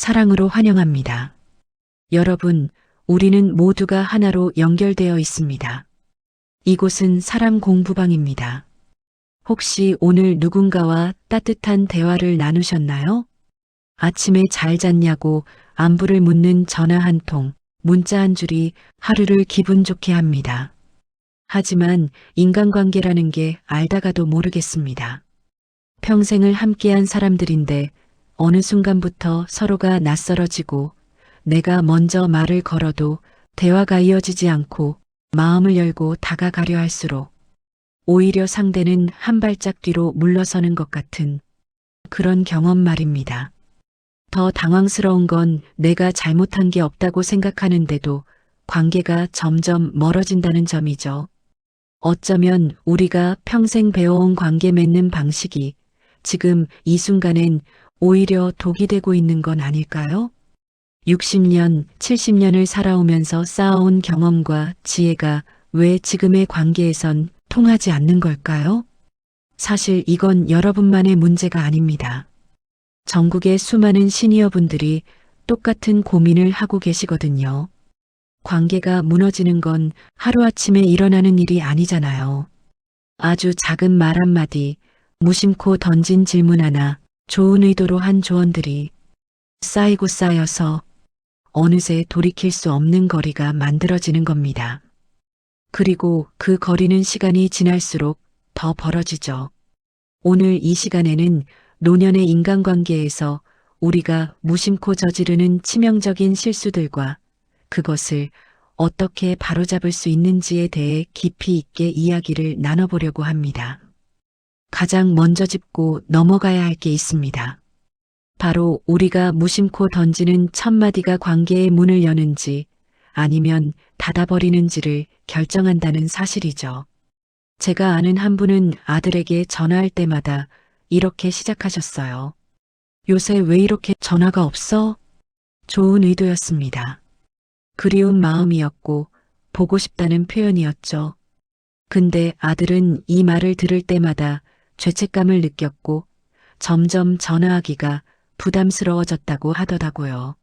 사랑으로 환영합니다. 여러분, 우리는 모두가 하나로 연결되어 있습니다. 이곳은 사람 공부방입니다. 혹시 오늘 누군가와 따뜻한 대화를 나누셨나요? 아침에 잘 잤냐고 안부를 묻는 전화 한 통, 문자 한 줄이 하루를 기분 좋게 합니다. 하지만 인간관계라는 게 알다가도 모르겠습니다. 평생을 함께한 사람들인데 어느 순간부터 서로가 낯설어지고 내가 먼저 말을 걸어도 대화가 이어지지 않고 마음을 열고 다가가려 할수록 오히려 상대는 한 발짝 뒤로 물러서는 것 같은 그런 경험 말입니다. 더 당황스러운 건 내가 잘못한 게 없다고 생각하는데도 관계가 점점 멀어진다는 점이죠. 어쩌면 우리가 평생 배워온 관계 맺는 방식이 지금 이 순간엔 오히려 독이 되고 있는 건 아닐까요? 60년, 70년을 살아오면서 쌓아온 경험과 지혜가 왜 지금의 관계에선 통하지 않는 걸까요? 사실 이건 여러분만의 문제가 아닙니다. 전국의 수많은 시니어분들이 똑같은 고민을 하고 계시거든요. 관계가 무너지는 건 하루아침에 일어나는 일이 아니잖아요. 아주 작은 말 한마디, 무심코 던진 질문 하나, 좋은 의도로 한 조언들이 쌓이고 쌓여서 어느새 돌이킬 수 없는 거리가 만들어지는 겁니다. 그리고 그 거리는 시간이 지날수록 더 벌어지죠. 오늘 이 시간에는 노년의 인간관계에서 우리가 무심코 저지르는 치명적인 실수들과 그것을 어떻게 바로잡을 수 있는지에 대해 깊이 있게 이야기를 나눠보려고 합니다. 가장 먼저 짚고 넘어가야 할 게 있습니다. 바로 우리가 무심코 던지는 첫 마디가 관계의 문을 여는지 아니면 닫아버리는지를 결정한다는 사실이죠. 제가 아는 한 분은 아들에게 전화할 때마다 이렇게 시작하셨어요. 요새 왜 이렇게 전화가 없어? 좋은 의도였습니다. 그리운 마음이었고 보고 싶다는 표현이었죠. 근데 아들은 이 말을 들을 때마다 죄책감을 느꼈고 점점 전화하기가 부담스러워졌다고 하더라고요.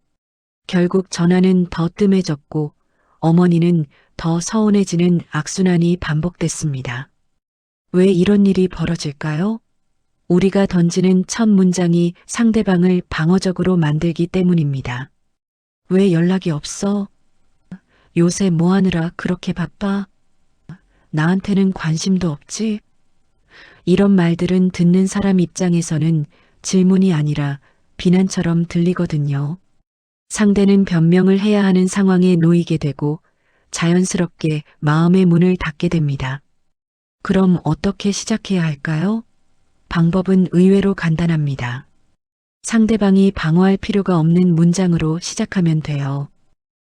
결국 전화는 더 뜸해졌고 어머니는 더 서운해지는 악순환이 반복됐습니다. 왜 이런 일이 벌어질까요? 우리가 던지는 첫 문장이 상대방을 방어적으로 만들기 때문입니다. 왜 연락이 없어? 요새 뭐 하느라 그렇게 바빠? 나한테는 관심도 없지? 이런 말들은 듣는 사람 입장에서는 질문이 아니라 비난처럼 들리거든요. 상대는 변명을 해야 하는 상황에 놓이게 되고 자연스럽게 마음의 문을 닫게 됩니다. 그럼 어떻게 시작해야 할까요? 방법은 의외로 간단합니다. 상대방이 방어할 필요가 없는 문장으로 시작하면 돼요.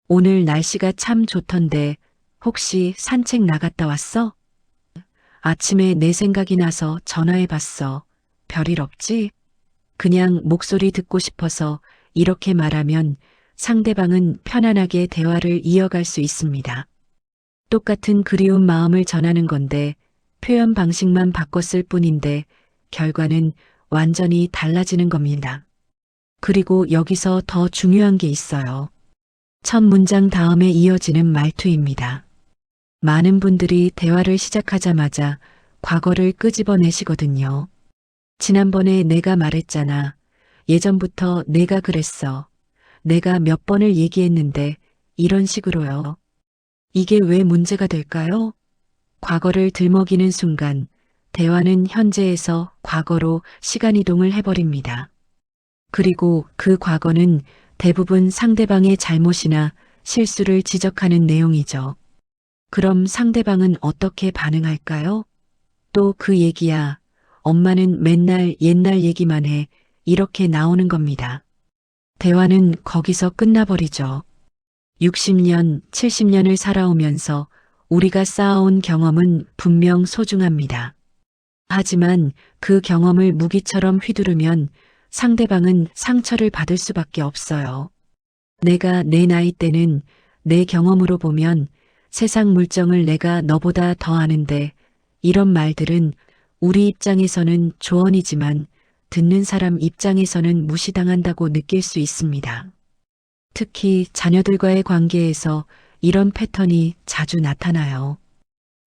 오늘 날씨가 참 좋던데 혹시 산책 나갔다 왔어? 아침에 내 생각이 나서 전화해 봤어. 별일 없지? 그냥 목소리 듣고 싶어서 이렇게 말하면 상대방은 편안하게 대화를 이어갈 수 있습니다. 똑같은 그리운 마음을 전하는 건데 표현 방식만 바꿨을 뿐인데 결과는 완전히 달라지는 겁니다. 그리고 여기서 더 중요한 게 있어요. 첫 문장 다음에 이어지는 말투입니다. 많은 분들이 대화를 시작하자마자 과거를 끄집어내시거든요. 지난번에 내가 말했잖아. 예전부터 내가 그랬어. 내가 몇 번을 얘기했는데 이런 식으로요. 이게 왜 문제가 될까요? 과거를 들먹이는 순간 대화는 현재에서 과거로 시간이동을 해버립니다. 그리고 그 과거는 대부분 상대방의 잘못이나 실수를 지적하는 내용이죠. 그럼 상대방은 어떻게 반응할까요? 또 그 얘기야. 엄마는 맨날 옛날 얘기만 해. 이렇게 나오는 겁니다. 대화는 거기서 끝나버리죠. 60년, 70년을 살아오면서 우리가 쌓아온 경험은 분명 소중합니다. 하지만 그 경험을 무기처럼 휘두르면 상대방은 상처를 받을 수밖에 없어요. 내가 내 나이 때는 내 경험으로 보면 세상 물정을 내가 너보다 더 아는데 이런 말들은 우리 입장에서는 조언이지만 듣는 사람 입장에서는 무시당한다고 느낄 수 있습니다. 특히 자녀들과의 관계에서 이런 패턴이 자주 나타나요.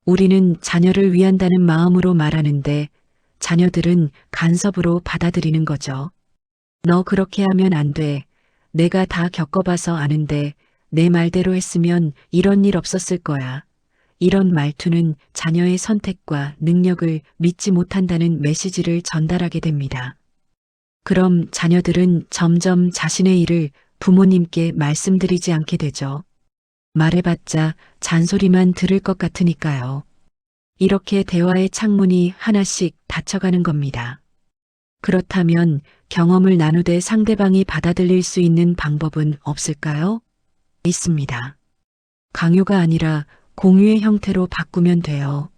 우리는 자녀를 위한다는 마음으로 말하는데 자녀들은 간섭으로 받아들이는 거죠. 너 그렇게 하면 안 돼. 내가 다 겪어봐서 아는데 내 말대로 했으면 이런 일 없었을 거야. 이런 말투는 자녀의 선택과 능력을 믿지 못한다는 메시지를 전달하게 됩니다. 그럼 자녀들은 점점 자신의 일을 부모님께 말씀드리지 않게 되죠. 말해봤자 잔소리만 들을 것 같으니까요. 이렇게 대화의 창문이 하나씩 닫혀가는 겁니다. 그렇다면 경험을 나누되 상대방이 받아들일 수 있는 방법은 없을까요? 있습니다. 강요가 아니라 공유의 형태로 바꾸면 돼요.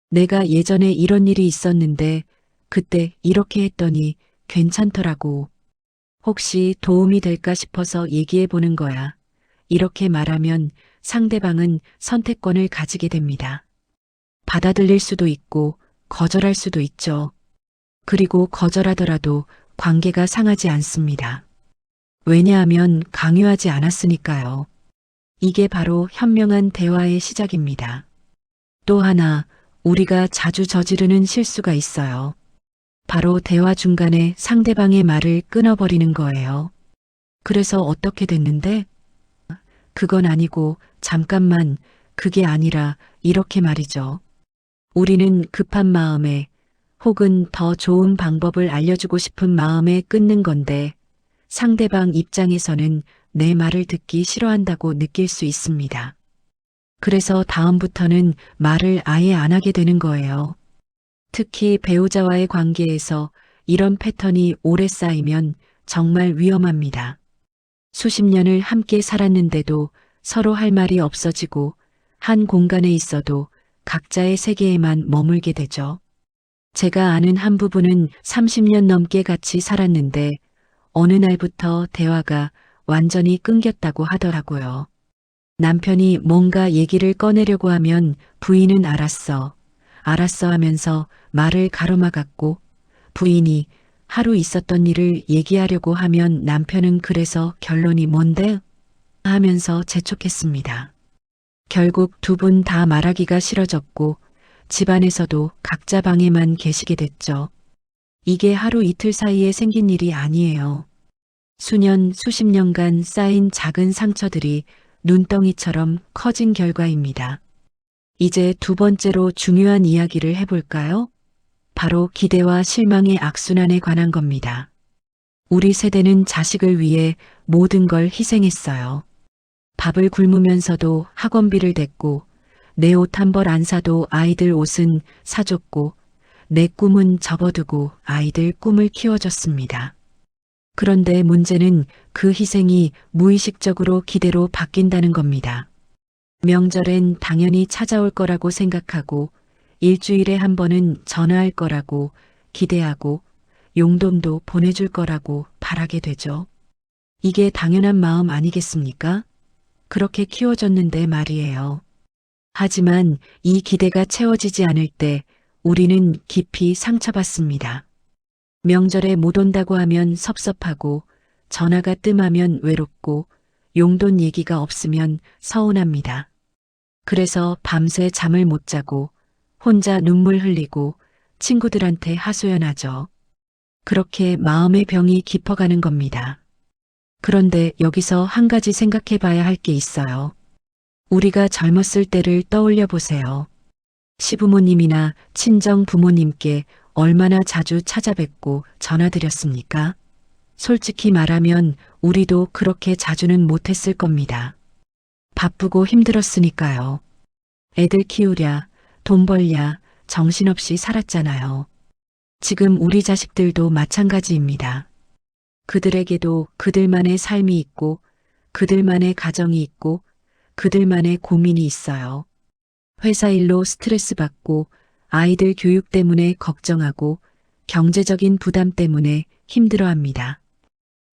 내가 예전에 이런 일이 있었는데 그때 이렇게 했더니 괜찮더라고. 혹시 도움이 될까 싶어서 얘기해 보는 거야. 이렇게 말하면 상대방은 선택권을 가지게 됩니다. 받아들일 수도 있고 거절할 수도 있죠. 그리고 거절하더라도 관계가 상하지 않습니다. 왜냐하면 강요하지 않았으니까요. 이게 바로 현명한 대화의 시작입니다. 또 하나, 우리가 자주 저지르는 실수가 있어요. 바로 대화 중간에 상대방의 말을 끊어버리는 거예요. 그래서 어떻게 됐는데? 그건 아니고, 잠깐만, 그게 아니라, 이렇게 말이죠. 우리는 급한 마음에, 혹은 더 좋은 방법을 알려주고 싶은 마음에 끊는 건데, 상대방 입장에서는 내 말을 듣기 싫어한다고 느낄 수 있습니다. 그래서 다음부터는 말을 아예 안 하게 되는 거예요. 특히 배우자와의 관계에서 이런 패턴이 오래 쌓이면 정말 위험합니다. 수십 년을 함께 살았는데도 서로 할 말이 없어지고 한 공간에 있어도 각자의 세계에만 머물게 되죠. 제가 아는 한 부부는 30년 넘게 같이 살았는데 어느 날부터 대화가 완전히 끊겼다고 하더라고요. 남편이 뭔가 얘기를 꺼내려고 하면 부인은 알았어 하면서 말을 가로막았고 부인이 하루 있었던 일을 얘기하려고 하면 남편은 그래서 결론이 뭔데? 하면서 재촉했습니다. 결국 두 분 다 말하기가 싫어졌고 집안에서도 각자 방에만 계시게 됐죠. 이게 하루 이틀 사이에 생긴 일이 아니에요. 수년, 수십 년간 쌓인 작은 상처들이 눈덩이처럼 커진 결과입니다. 이제 두 번째로 중요한 이야기를 해볼까요? 바로 기대와 실망의 악순환에 관한 겁니다. 우리 세대는 자식을 위해 모든 걸 희생했어요. 밥을 굶으면서도 학원비를 댔고 내 옷 한 벌 안 사도 아이들 옷은 사줬고 내 꿈은 접어두고 아이들 꿈을 키워줬습니다. 그런데 문제는 그 희생이 무의식적으로 기대로 바뀐다는 겁니다. 명절엔 당연히 찾아올 거라고 생각하고 일주일에 한 번은 전화할 거라고 기대하고 용돈도 보내줄 거라고 바라게 되죠. 이게 당연한 마음 아니겠습니까? 그렇게 키워졌는데 말이에요. 하지만 이 기대가 채워지지 않을 때 우리는 깊이 상처받습니다. 명절에 못 온다고 하면 섭섭하고 전화가 뜸하면 외롭고 용돈 얘기가 없으면 서운합니다. 그래서 밤새 잠을 못 자고 혼자 눈물 흘리고 친구들한테 하소연하죠. 그렇게 마음의 병이 깊어가는 겁니다. 그런데 여기서 한 가지 생각해 봐야 할 게 있어요. 우리가 젊었을 때를 떠올려 보세요. 시부모님이나 친정 부모님께 얼마나 자주 찾아뵙고 전화드렸습니까? 솔직히 말하면 우리도 그렇게 자주는 못했을 겁니다. 바쁘고 힘들었으니까요. 애들 키우랴, 돈 벌랴, 정신없이 살았잖아요. 지금 우리 자식들도 마찬가지입니다. 그들에게도 그들만의 삶이 있고, 그들만의 가정이 있고, 그들만의 고민이 있어요. 회사 일로 스트레스 받고, 아이들 교육 때문에 걱정하고, 경제적인 부담 때문에 힘들어합니다.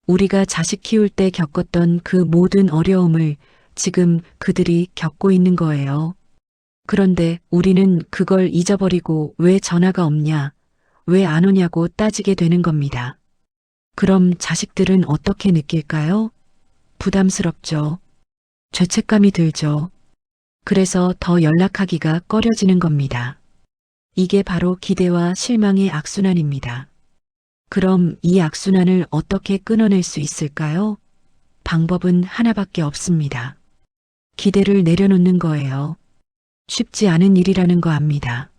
우리가 자식 키울 때 겪었던 그 모든 어려움을 지금 그들이 겪고 있는 거예요. 그런데 우리는 그걸 잊어버리고 왜 전화가 없냐, 왜 안 오냐고 따지게 되는 겁니다. 그럼 자식들은 어떻게 느낄까요? 부담스럽죠. 죄책감이 들죠. 그래서 더 연락하기가 꺼려지는 겁니다. 이게 바로 기대와 실망의 악순환입니다. 그럼 이 악순환을 어떻게 끊어낼 수 있을까요? 방법은 하나밖에 없습니다. 기대를 내려놓는 거예요. 쉽지 않은 일이라는 거 압니다.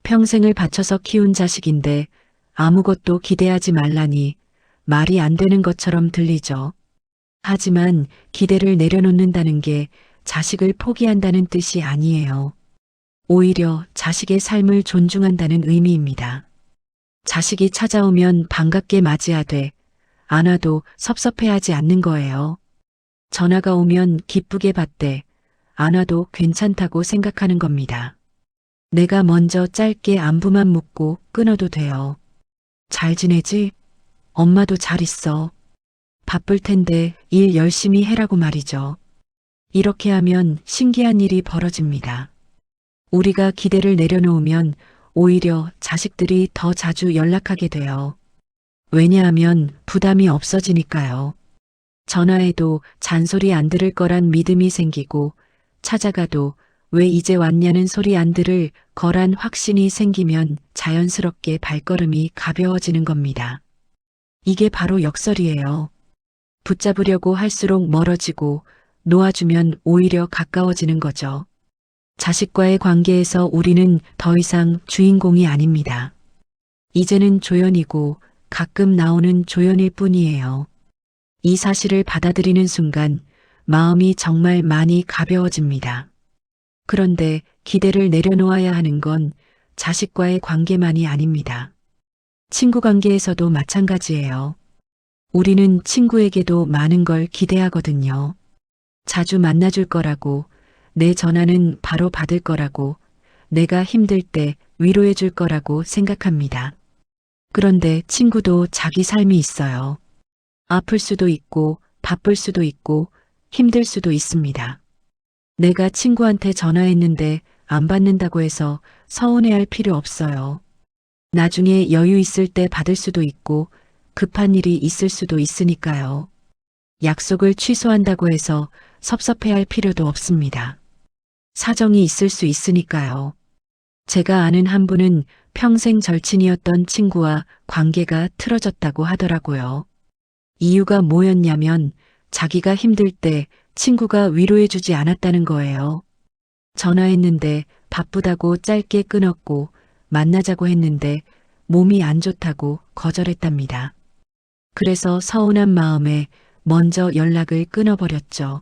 평생을 바쳐서 키운 자식인데 아무것도 기대하지 말라니 말이 안 되는 것처럼 들리죠. 하지만 기대를 내려놓는다는 게 자식을 포기한다는 뜻이 아니에요. 오히려 자식의 삶을 존중한다는 의미입니다. 자식이 찾아오면 반갑게 맞이하되 안 와도 섭섭해하지 않는 거예요. 전화가 오면 기쁘게 받되 안 와도 괜찮다고 생각하는 겁니다. 내가 먼저 짧게 안부만 묻고 끊어도 돼요. 잘 지내지? 엄마도 잘 있어. 바쁠 텐데 일 열심히 해라고 말이죠. 이렇게 하면 신기한 일이 벌어집니다. 우리가 기대를 내려놓으면 오히려 자식들이 더 자주 연락하게 돼요. 왜냐하면 부담이 없어지니까요. 전화해도 잔소리 안 들을 거란 믿음이 생기고 찾아가도 왜 이제 왔냐는 소리 안 들을 거란 확신이 생기면 자연스럽게 발걸음이 가벼워지는 겁니다. 이게 바로 역설이에요. 붙잡으려고 할수록 멀어지고 놓아주면 오히려 가까워지는 거죠. 자식과의 관계에서 우리는 더 이상 주인공이 아닙니다. 이제는 조연이고 가끔 나오는 조연일 뿐이에요. 이 사실을 받아들이는 순간 마음이 정말 많이 가벼워집니다. 그런데 기대를 내려놓아야 하는 건 자식과의 관계만이 아닙니다. 친구 관계에서도 마찬가지예요. 우리는 친구에게도 많은 걸 기대하거든요. 자주 만나줄 거라고, 내 전화는 바로 받을 거라고, 내가 힘들 때 위로해 줄 거라고 생각합니다. 그런데 친구도 자기 삶이 있어요. 아플 수도 있고, 바쁠 수도 있고, 힘들 수도 있습니다. 내가 친구한테 전화했는데 안 받는다고 해서 서운해할 필요 없어요. 나중에 여유 있을 때 받을 수도 있고, 급한 일이 있을 수도 있으니까요. 약속을 취소한다고 해서 섭섭해할 필요도 없습니다. 사정이 있을 수 있으니까요. 제가 아는 한 분은 평생 절친이었던 친구와 관계가 틀어졌다고 하더라고요. 이유가 뭐였냐면 자기가 힘들 때 친구가 위로해주지 않았다는 거예요. 전화했는데 바쁘다고 짧게 끊었고 만나자고 했는데 몸이 안 좋다고 거절했답니다. 그래서 서운한 마음에 먼저 연락을 끊어버렸죠.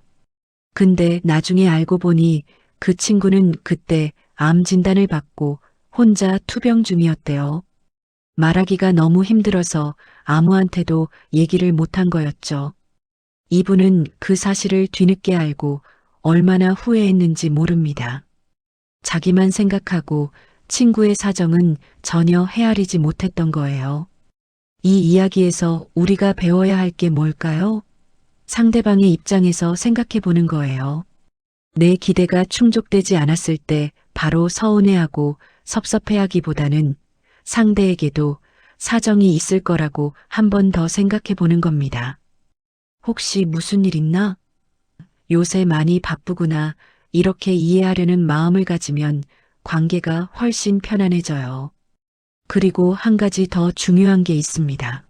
근데 나중에 알고 보니 그 친구는 그때 암 진단을 받고 혼자 투병 중이었대요. 말하기가 너무 힘들어서 아무한테도 얘기를 못한 거였죠. 이분은 그 사실을 뒤늦게 알고 얼마나 후회했는지 모릅니다. 자기만 생각하고 친구의 사정은 전혀 헤아리지 못했던 거예요. 이 이야기에서 우리가 배워야 할 게 뭘까요? 상대방의 입장에서 생각해 보는 거예요. 내 기대가 충족되지 않았을 때 바로 서운해하고 섭섭해하기보다는 상대에게도 사정이 있을 거라고 한 번 더 생각해 보는 겁니다. 혹시 무슨 일 있나? 요새 많이 바쁘구나. 이렇게 이해하려는 마음을 가지면 관계가 훨씬 편안해져요. 그리고 한 가지 더 중요한 게 있습니다.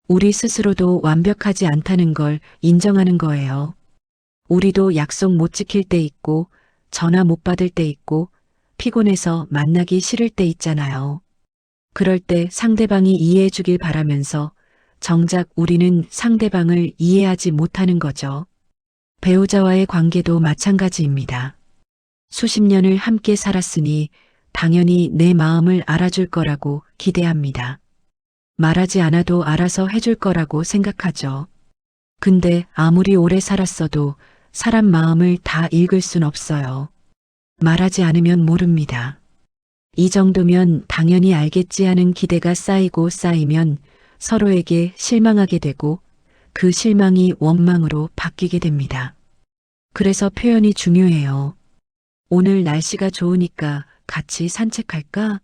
우리 스스로도 완벽하지 않다는 걸 인정하는 거예요. 우리도 약속 못 지킬 때 있고, 전화 못 받을 때 있고, 피곤해서 만나기 싫을 때 있잖아요. 그럴 때 상대방이 이해해 주길 바라면서 정작 우리는 상대방을 이해하지 못하는 거죠. 배우자와의 관계도 마찬가지입니다. 수십 년을 함께 살았으니 당연히 내 마음을 알아줄 거라고 기대합니다. 말하지 않아도 알아서 해줄 거라고 생각하죠. 근데 아무리 오래 살았어도 사람 마음을 다 읽을 순 없어요. 말하지 않으면 모릅니다. 이 정도면 당연히 알겠지 하는 기대가 쌓이고 쌓이면 서로에게 실망하게 되고 그 실망이 원망으로 바뀌게 됩니다. 그래서 표현이 중요해요. 오늘 날씨가 좋으니까 같이 산책할까?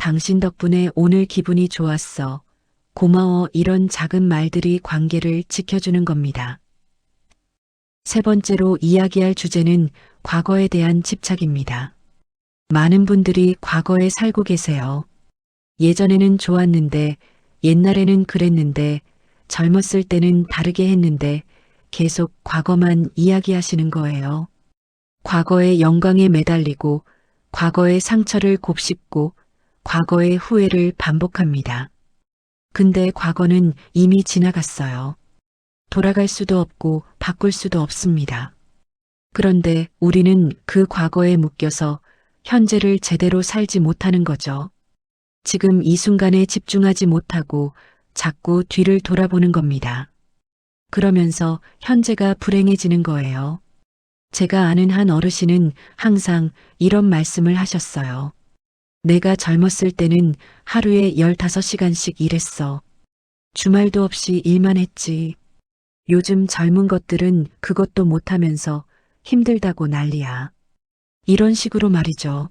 당신 덕분에 오늘 기분이 좋았어. 고마워. 이런 작은 말들이 관계를 지켜주는 겁니다. 세 번째로 이야기할 주제는 과거에 대한 집착입니다. 많은 분들이 과거에 살고 계세요. 예전에는 좋았는데, 옛날에는 그랬는데, 젊었을 때는 다르게 했는데, 계속 과거만 이야기하시는 거예요. 과거의 영광에 매달리고, 과거의 상처를 곱씹고, 과거의 후회를 반복합니다. 근데 과거는 이미 지나갔어요. 돌아갈 수도 없고 바꿀 수도 없습니다. 그런데 우리는 그 과거에 묶여서 현재를 제대로 살지 못하는 거죠. 지금 이 순간에 집중하지 못하고 자꾸 뒤를 돌아보는 겁니다. 그러면서 현재가 불행해지는 거예요. 제가 아는 한 어르신은 항상 이런 말씀을 하셨어요. 내가 젊었을 때는 하루에 15시간씩 일했어. 주말도 없이 일만 했지. 요즘 젊은 것들은 그것도 못하면서 힘들다고 난리야. 이런 식으로 말이죠.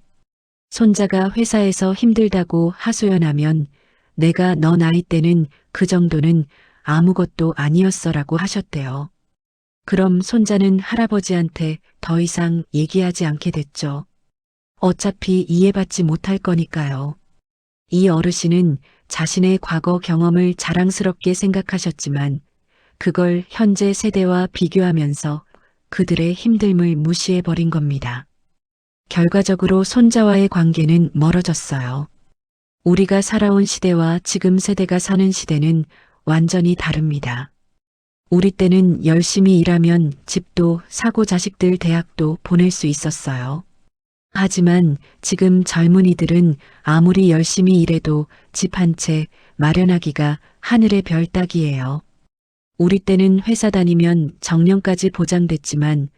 손자가 회사에서 힘들다고 하소연하면 내가 너 나이 때는 그 정도는 아무것도 아니었어라고 하셨대요. 그럼 손자는 할아버지한테 더 이상 얘기하지 않게 됐죠. 어차피 이해받지 못할 거니까요. 이 어르신은 자신의 과거 경험을 자랑스럽게 생각하셨지만 그걸 현재 세대와 비교하면서 그들의 힘듦을 무시해버린 겁니다. 결과적으로 손자와의 관계는 멀어졌어요. 우리가 살아온 시대와 지금 세대가 사는 시대는 완전히 다릅니다. 우리 때는 열심히 일하면 집도 사고 자식들 대학도 보낼 수 있었어요. 하지만 지금 젊은이들은 아무리 열심히 일해도 집 한 채 마련하기가 하늘의 별 따기예요. 우리 때는 회사 다니면 정년까지 보장됐지만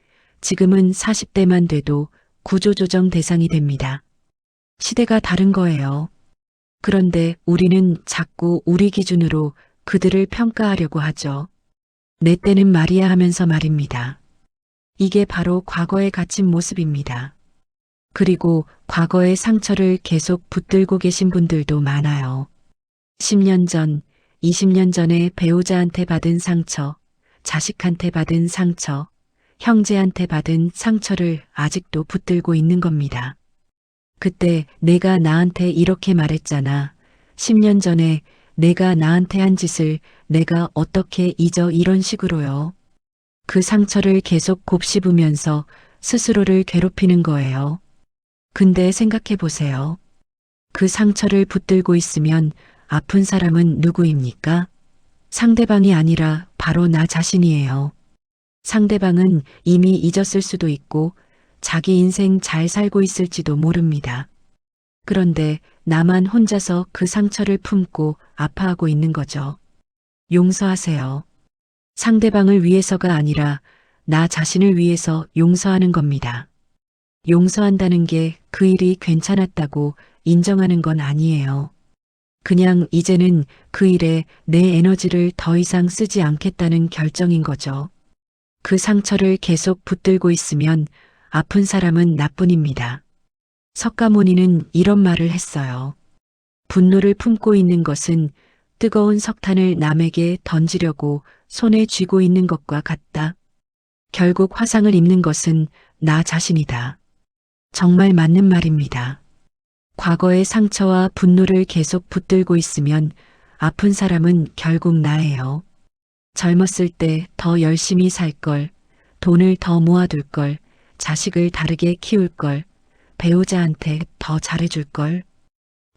지금은 40대만 돼도 구조조정 대상이 됩니다. 시대가 다른 거예요. 그런데 우리는 자꾸 우리 기준으로 그들을 평가하려고 하죠. 내 때는 말이야 하면서 말입니다. 이게 바로 과거에 갇힌 모습입니다. 그리고 과거의 상처를 계속 붙들고 계신 분들도 많아요. 10년 전, 20년 전에 배우자한테 받은 상처, 자식한테 받은 상처, 형제한테 받은 상처를 아직도 붙들고 있는 겁니다. 그때 내가 나한테 이렇게 말했잖아. 10년 전에 내가 나한테 한 짓을 내가 어떻게 잊어 이런 식으로요. 그 상처를 계속 곱씹으면서 스스로를 괴롭히는 거예요. 근데 생각해 보세요. 그 상처를 붙들고 있으면 아픈 사람은 누구입니까? 상대방이 아니라 바로 나 자신이에요. 상대방은 이미 잊었을 수도 있고 자기 인생 잘 살고 있을지도 모릅니다. 그런데 나만 혼자서 그 상처를 품고 아파하고 있는 거죠. 용서하세요. 상대방을 위해서가 아니라 나 자신을 위해서 용서하는 겁니다. 용서한다는 게 그 일이 괜찮았다고 인정하는 건 아니에요. 그냥 이제는 그 일에 내 에너지를 더 이상 쓰지 않겠다는 결정인 거죠. 그 상처를 계속 붙들고 있으면 아픈 사람은 나뿐입니다. 석가모니는 이런 말을 했어요. 분노를 품고 있는 것은 뜨거운 석탄을 남에게 던지려고 손에 쥐고 있는 것과 같다. 결국 화상을 입는 것은 나 자신이다. 정말 맞는 말입니다. 과거의 상처와 분노를 계속 붙들고 있으면 아픈 사람은 결국 나예요. 젊었을 때 더 열심히 살 걸, 돈을 더 모아둘 걸, 자식을 다르게 키울 걸, 배우자한테 더 잘해줄 걸.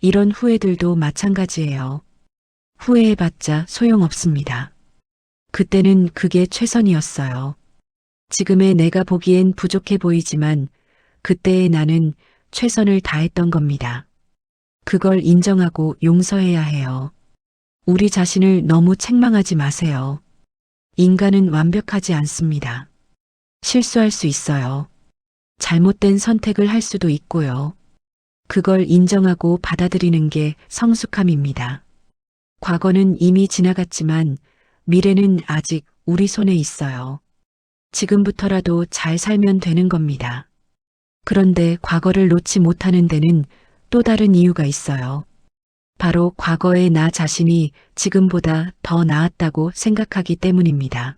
이런 후회들도 마찬가지예요. 후회해봤자 소용없습니다. 그때는 그게 최선이었어요. 지금의 내가 보기엔 부족해 보이지만 그때의 나는 최선을 다했던 겁니다. 그걸 인정하고 용서해야 해요. 우리 자신을 너무 책망하지 마세요. 인간은 완벽하지 않습니다. 실수할 수 있어요. 잘못된 선택을 할 수도 있고요. 그걸 인정하고 받아들이는 게 성숙함입니다. 과거는 이미 지나갔지만 미래는 아직 우리 손에 있어요. 지금부터라도 잘 살면 되는 겁니다. 그런데 과거를 놓지 못하는 데는 또 다른 이유가 있어요. 바로 과거의 나 자신이 지금보다 더 나았다고 생각하기 때문입니다.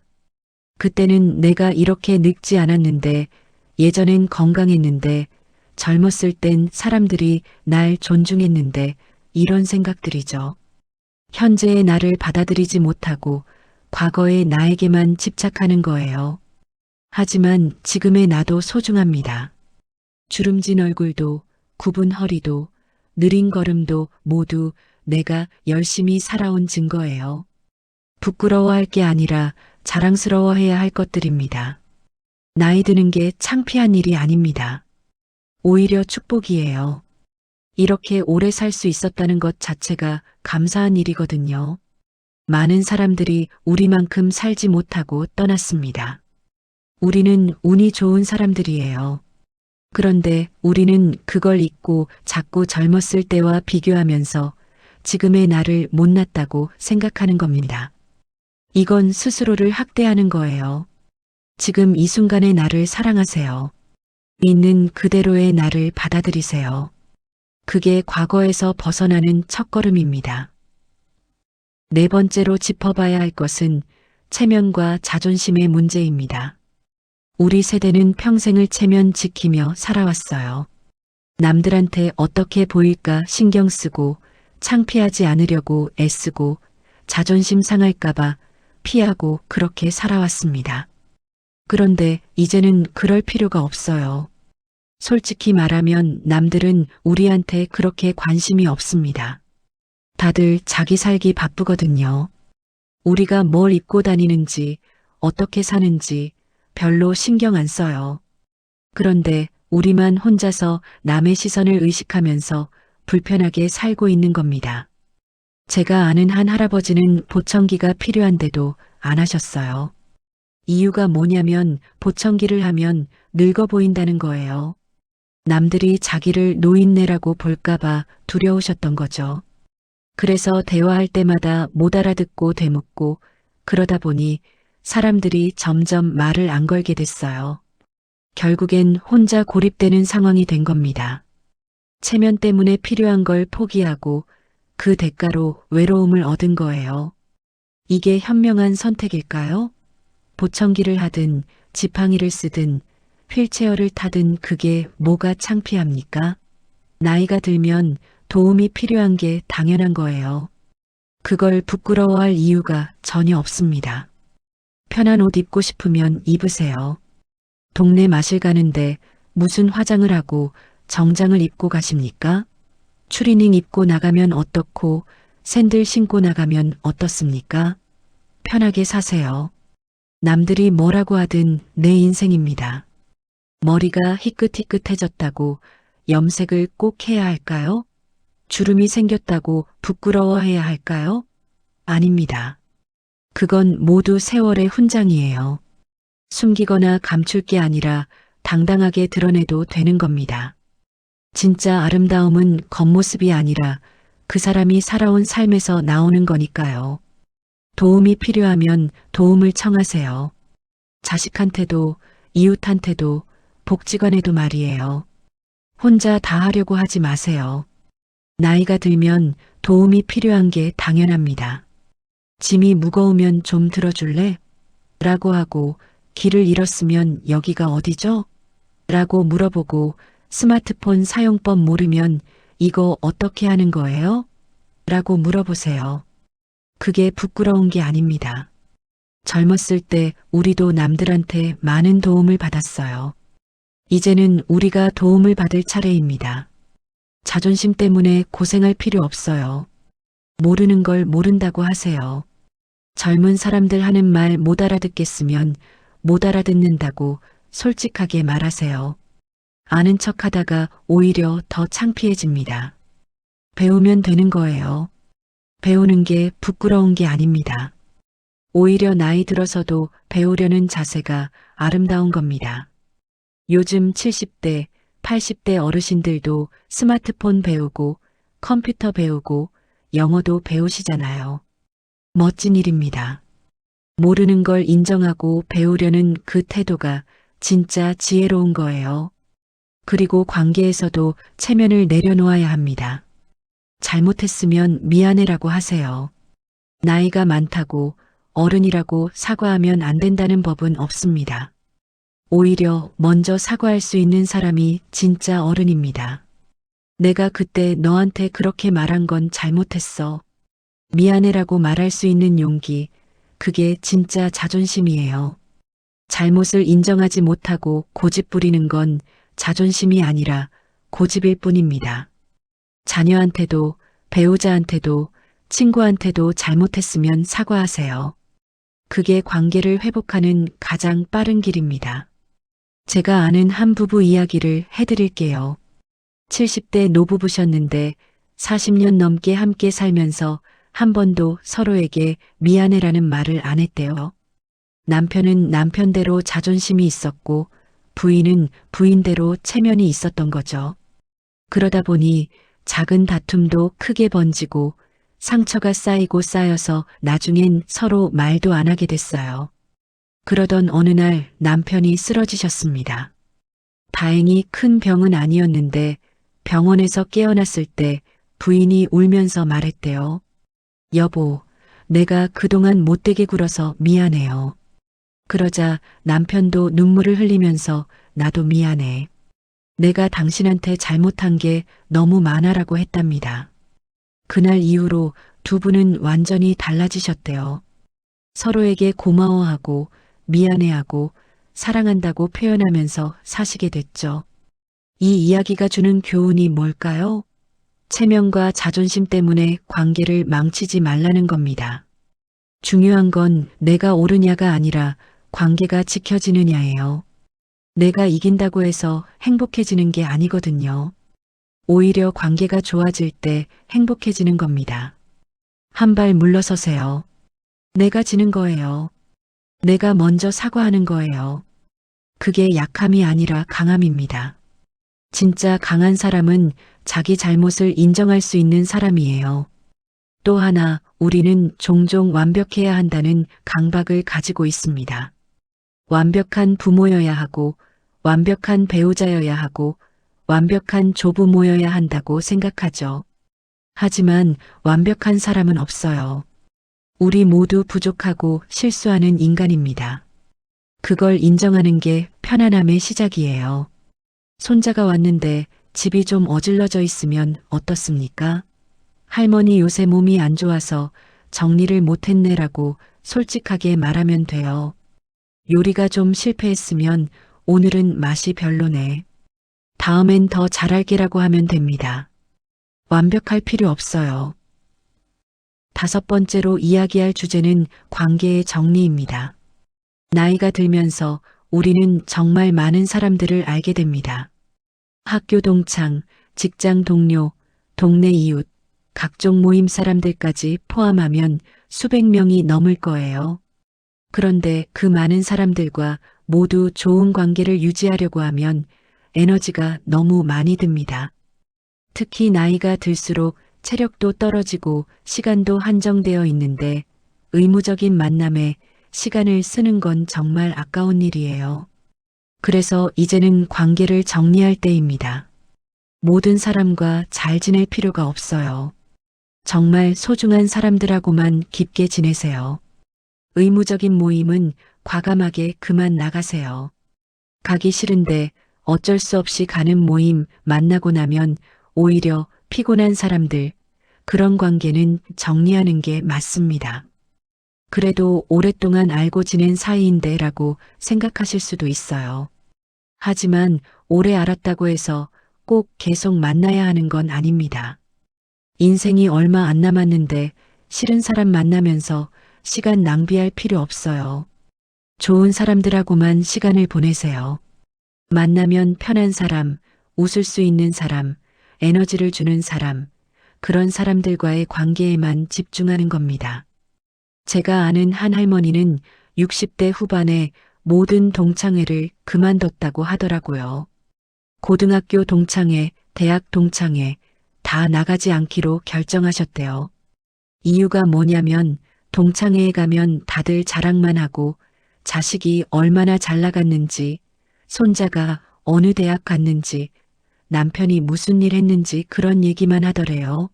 그때는 내가 이렇게 늙지 않았는데, 예전엔 건강했는데, 젊었을 땐 사람들이 날 존중했는데, 이런 생각들이죠. 현재의 나를 받아들이지 못하고 과거의 나에게만 집착하는 거예요. 하지만 지금의 나도 소중합니다. 주름진 얼굴도, 굽은 허리도, 느린 걸음도 모두 내가 열심히 살아온 증거예요. 부끄러워할 게 아니라 자랑스러워해야 할 것들입니다. 나이 드는 게 창피한 일이 아닙니다. 오히려 축복이에요. 이렇게 오래 살 수 있었다는 것 자체가 감사한 일이거든요. 많은 사람들이 우리만큼 살지 못하고 떠났습니다. 우리는 운이 좋은 사람들이에요. 그런데 우리는 그걸 잊고 자꾸 젊었을 때와 비교하면서 지금의 나를 못났다고 생각하는 겁니다. 이건 스스로를 학대하는 거예요. 지금 이 순간의 나를 사랑하세요. 있는 그대로의 나를 받아들이세요. 그게 과거에서 벗어나는 첫걸음입니다. 네 번째로 짚어봐야 할 것은 체면과 자존심의 문제입니다. 우리 세대는 평생을 체면 지키며 살아왔어요. 남들한테 어떻게 보일까 신경 쓰고 창피하지 않으려고 애쓰고 자존심 상할까봐 피하고 그렇게 살아왔습니다. 그런데 이제는 그럴 필요가 없어요. 솔직히 말하면 남들은 우리한테 그렇게 관심이 없습니다. 다들 자기 살기 바쁘거든요. 우리가 뭘 입고 다니는지, 어떻게 사는지 별로 신경 안 써요. 그런데 우리만 혼자서 남의 시선을 의식하면서 불편하게 살고 있는 겁니다. 제가 아는 한 할아버지는 보청기가 필요한데도 안 하셨어요. 이유가 뭐냐면 보청기를 하면 늙어 보인다는 거예요. 남들이 자기를 노인네라고 볼까봐 두려우셨던 거죠. 그래서 대화할 때마다 못 알아듣고 되묻고 그러다 보니 사람들이 점점 말을 안 걸게 됐어요. 결국엔 혼자 고립되는 상황이 된 겁니다. 체면 때문에 필요한 걸 포기하고 그 대가로 외로움을 얻은 거예요. 이게 현명한 선택일까요? 보청기를 하든 지팡이를 쓰든 휠체어를 타든 그게 뭐가 창피합니까? 나이가 들면 도움이 필요한 게 당연한 거예요. 그걸 부끄러워할 이유가 전혀 없습니다. 편한 옷 입고 싶으면 입으세요. 동네 마실 가는데 무슨 화장을 하고 정장을 입고 가십니까? 추리닝 입고 나가면 어떻고 샌들 신고 나가면 어떻습니까? 편하게 사세요. 남들이 뭐라고 하든 내 인생입니다. 머리가 희끗희끗해졌다고 염색을 꼭 해야 할까요? 주름이 생겼다고 부끄러워해야 할까요? 아닙니다. 그건 모두 세월의 훈장이에요. 숨기거나 감출 게 아니라 당당하게 드러내도 되는 겁니다. 진짜 아름다움은 겉모습이 아니라 그 사람이 살아온 삶에서 나오는 거니까요. 도움이 필요하면 도움을 청하세요. 자식한테도, 이웃한테도, 복지관에도 말이에요. 혼자 다 하려고 하지 마세요. 나이가 들면 도움이 필요한 게 당연합니다. 짐이 무거우면 좀 들어줄래? 라고 하고 길을 잃었으면 여기가 어디죠? 라고 물어보고 스마트폰 사용법 모르면 이거 어떻게 하는 거예요? 라고 물어보세요. 그게 부끄러운 게 아닙니다. 젊었을 때 우리도 남들한테 많은 도움을 받았어요. 이제는 우리가 도움을 받을 차례입니다. 자존심 때문에 고생할 필요 없어요. 모르는 걸 모른다고 하세요. 젊은 사람들 하는 말 못 알아듣겠으면 못 알아듣는다고 솔직하게 말하세요. 아는 척 하다가 오히려 더 창피해집니다. 배우면 되는 거예요. 배우는 게 부끄러운 게 아닙니다. 오히려 나이 들어서도 배우려는 자세가 아름다운 겁니다. 요즘 70대, 80대 어르신들도 스마트폰 배우고 컴퓨터 배우고 영어도 배우시잖아요. 멋진 일입니다. 모르는 걸 인정하고 배우려는 그 태도가 진짜 지혜로운 거예요. 그리고 관계에서도 체면을 내려놓아야 합니다. 잘못했으면 미안해라고 하세요. 나이가 많다고 어른이라고 사과하면 안 된다는 법은 없습니다. 오히려 먼저 사과할 수 있는 사람이 진짜 어른입니다. 내가 그때 너한테 그렇게 말한 건 잘못했어. 미안해라고 말할 수 있는 용기, 그게 진짜 자존심이에요. 잘못을 인정하지 못하고 고집 부리는 건 자존심이 아니라 고집일 뿐입니다. 자녀한테도, 배우자한테도, 친구한테도 잘못했으면 사과하세요. 그게 관계를 회복하는 가장 빠른 길입니다. 제가 아는 한 부부 이야기를 해드릴게요. 70대 노부부셨는데 40년 넘게 함께 살면서 한 번도 서로에게 미안해라는 말을 안 했대요. 남편은 남편대로 자존심이 있었고 부인은 부인대로 체면이 있었던 거죠. 그러다 보니 작은 다툼도 크게 번지고 상처가 쌓이고 쌓여서 나중엔 서로 말도 안 하게 됐어요. 그러던 어느 날 남편이 쓰러지셨습니다. 다행히 큰 병은 아니었는데 병원에서 깨어났을 때 부인이 울면서 말했대요. 여보, 내가 그동안 못되게 굴어서 미안해요. 그러자 남편도 눈물을 흘리면서 나도 미안해. 내가 당신한테 잘못한 게 너무 많아라고 했답니다. 그날 이후로 두 분은 완전히 달라지셨대요. 서로에게 고마워하고 미안해하고 사랑한다고 표현하면서 사시게 됐죠. 이 이야기가 주는 교훈이 뭘까요? 체면과 자존심 때문에 관계를 망치지 말라는 겁니다. 중요한 건 내가 옳으냐가 아니라 관계가 지켜지느냐예요. 내가 이긴다고 해서 행복해지는 게 아니거든요. 오히려 관계가 좋아질 때 행복해지는 겁니다. 한 발 물러서세요. 내가 지는 거예요. 내가 먼저 사과하는 거예요. 그게 약함이 아니라 강함입니다. 진짜 강한 사람은 자기 잘못을 인정할 수 있는 사람이에요. 또 하나, 우리는 종종 완벽해야 한다는 강박을 가지고 있습니다. 완벽한 부모여야 하고, 완벽한 배우자여야 하고, 완벽한 조부모여야 한다고 생각하죠. 하지만 완벽한 사람은 없어요. 우리 모두 부족하고 실수하는 인간입니다. 그걸 인정하는 게 편안함의 시작이에요. 손자가 왔는데 집이 좀 어질러져 있으면 어떻습니까? 할머니 요새 몸이 안 좋아서 정리를 못했네라고 솔직하게 말하면 돼요. 요리가 좀 실패했으면 오늘은 맛이 별로네. 다음엔 더 잘할게라고 하면 됩니다. 완벽할 필요 없어요. 5번째로 이야기할 주제는 관계의 정리입니다. 나이가 들면서 우리는 정말 많은 사람들을 알게 됩니다. 학교 동창, 직장 동료, 동네 이웃, 각종 모임 사람들까지 포함하면 수백 명이 넘을 거예요. 그런데 그 많은 사람들과 모두 좋은 관계를 유지하려고 하면 에너지가 너무 많이 듭니다. 특히 나이가 들수록 체력도 떨어지고 시간도 한정되어 있는데 의무적인 만남에 시간을 쓰는 건 정말 아까운 일이에요. 그래서 이제는 관계를 정리할 때입니다. 모든 사람과 잘 지낼 필요가 없어요. 정말 소중한 사람들하고만 깊게 지내세요. 의무적인 모임은 과감하게 그만 나가세요. 가기 싫은데 어쩔 수 없이 가는 모임 만나고 나면 오히려 피곤한 사람들, 그런 관계는 정리하는 게 맞습니다. 그래도 오랫동안 알고 지낸 사이인데 라고 생각하실 수도 있어요. 하지만 오래 알았다고 해서 꼭 계속 만나야 하는 건 아닙니다. 인생이 얼마 안 남았는데 싫은 사람 만나면서 시간 낭비할 필요 없어요. 좋은 사람들하고만 시간을 보내세요. 만나면 편한 사람, 웃을 수 있는 사람, 에너지를 주는 사람, 그런 사람들과의 관계에만 집중하는 겁니다. 제가 아는 한 할머니는 60대 후반에 모든 동창회를 그만뒀다고 하더라고요. 고등학교 동창회, 대학 동창회 다 나가지 않기로 결정하셨대요. 이유가 뭐냐면 동창회에 가면 다들 자랑만 하고 자식이 얼마나 잘 나갔는지, 손자가 어느 대학 갔는지, 남편이 무슨 일 했는지 그런 얘기만 하더래요.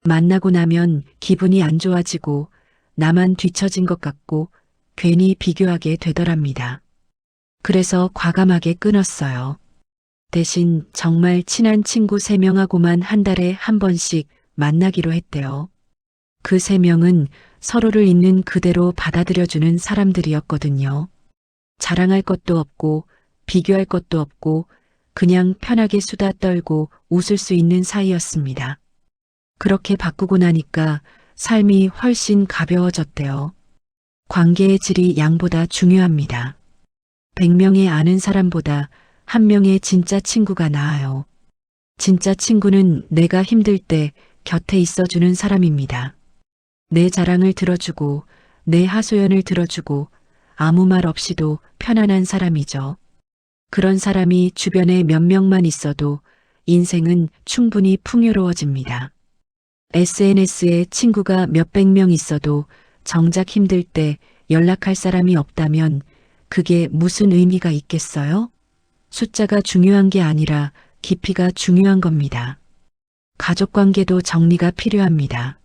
만나고 나면 기분이 안 좋아지고 나만 뒤처진 것 같고 괜히 비교하게 되더랍니다. 그래서 과감하게 끊었어요. 대신 정말 친한 친구 3명하고만 한 달에 한 번씩 만나기로 했대요. 그 3명은 서로를 있는 그대로 받아들여주는 사람들이었거든요. 자랑할 것도 없고 비교할 것도 없고 그냥 편하게 수다 떨고 웃을 수 있는 사이였습니다. 그렇게 바꾸고 나니까 삶이 훨씬 가벼워졌대요. 관계의 질이 양보다 중요합니다. 100명의 아는 사람보다 1명의 진짜 친구가 나아요. 진짜 친구는 내가 힘들 때 곁에 있어주는 사람입니다. 내 자랑을 들어주고 내 하소연을 들어주고 아무 말 없이도 편안한 사람이죠. 그런 사람이 주변에 몇 명만 있어도 인생은 충분히 풍요로워집니다. SNS에 친구가 몇백 명 있어도 정작 힘들 때 연락할 사람이 없다면 그게 무슨 의미가 있겠어요? 숫자가 중요한 게 아니라 깊이가 중요한 겁니다. 가족 관계도 정리가 필요합니다.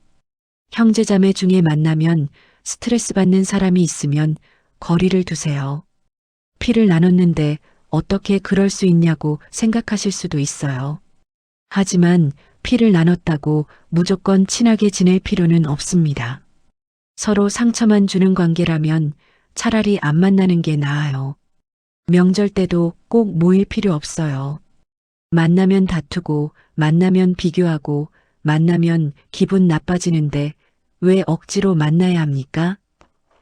형제자매 중에 만나면 스트레스 받는 사람이 있으면 거리를 두세요. 피를 나눴는데 어떻게 그럴 수 있냐고 생각하실 수도 있어요. 하지만 피를 나눴다고 무조건 친하게 지낼 필요는 없습니다. 서로 상처만 주는 관계라면 차라리 안 만나는 게 나아요. 명절 때도 꼭 모일 필요 없어요. 만나면 다투고, 만나면 비교하고, 만나면 기분 나빠지는데 왜 억지로 만나야 합니까?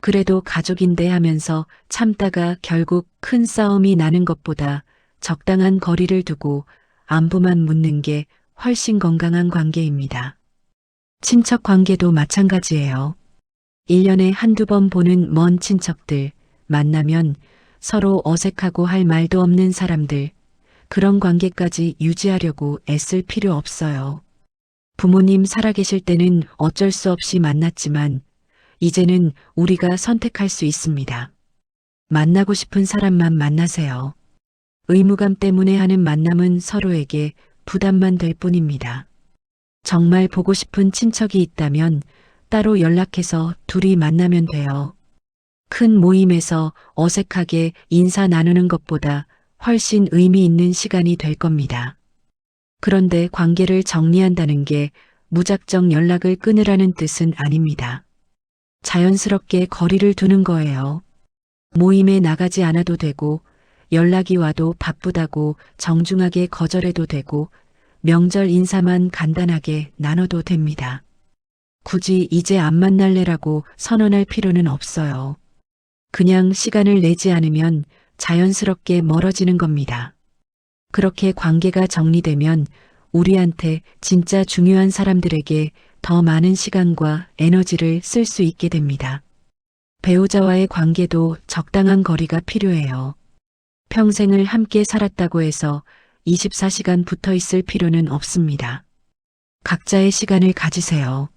그래도 가족인데 하면서 참다가 결국 큰 싸움이 나는 것보다 적당한 거리를 두고 안부만 묻는 게 훨씬 건강한 관계입니다. 친척 관계도 마찬가지예요. 1년에 한두 번 보는 먼 친척들, 만나면 서로 어색하고 할 말도 없는 사람들, 그런 관계까지 유지하려고 애쓸 필요 없어요. 부모님 살아계실 때는 어쩔 수 없이 만났지만 이제는 우리가 선택할 수 있습니다. 만나고 싶은 사람만 만나세요. 의무감 때문에 하는 만남은 서로에게 부담만 될 뿐입니다. 정말 보고 싶은 친척이 있다면 따로 연락해서 둘이 만나면 돼요. 큰 모임에서 어색하게 인사 나누는 것보다 훨씬 의미 있는 시간이 될 겁니다. 그런데 관계를 정리한다는 게 무작정 연락을 끊으라는 뜻은 아닙니다. 자연스럽게 거리를 두는 거예요. 모임에 나가지 않아도 되고 연락이 와도 바쁘다고 정중하게 거절해도 되고 명절 인사만 간단하게 나눠도 됩니다. 굳이 이제 안 만날래라고 선언할 필요는 없어요. 그냥 시간을 내지 않으면 자연스럽게 멀어지는 겁니다. 그렇게 관계가 정리되면 우리한테 진짜 중요한 사람들에게 더 많은 시간과 에너지를 쓸 수 있게 됩니다. 배우자와의 관계도 적당한 거리가 필요해요. 평생을 함께 살았다고 해서 24시간 붙어 있을 필요는 없습니다. 각자의 시간을 가지세요.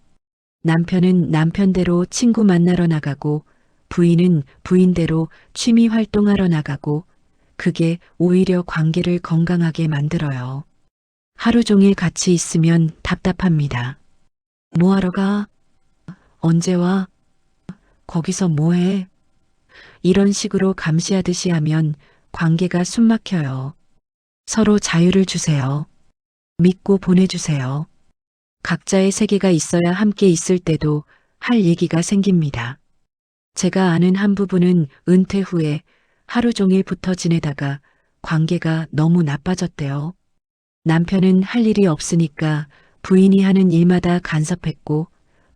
남편은 남편대로 친구 만나러 나가고 부인은 부인대로 취미 활동하러 나가고 그게 오히려 관계를 건강하게 만들어요. 하루 종일 같이 있으면 답답합니다. 뭐 하러 가? 언제 와? 거기서 뭐 해? 이런 식으로 감시하듯이 하면 관계가 숨막혀요. 서로 자유를 주세요. 믿고 보내주세요. 각자의 세계가 있어야 함께 있을 때도 할 얘기가 생깁니다. 제가 아는 한 부부는 은퇴 후에 하루 종일 붙어 지내다가 관계가 너무 나빠졌대요. 남편은 할 일이 없으니까 부인이 하는 일마다 간섭했고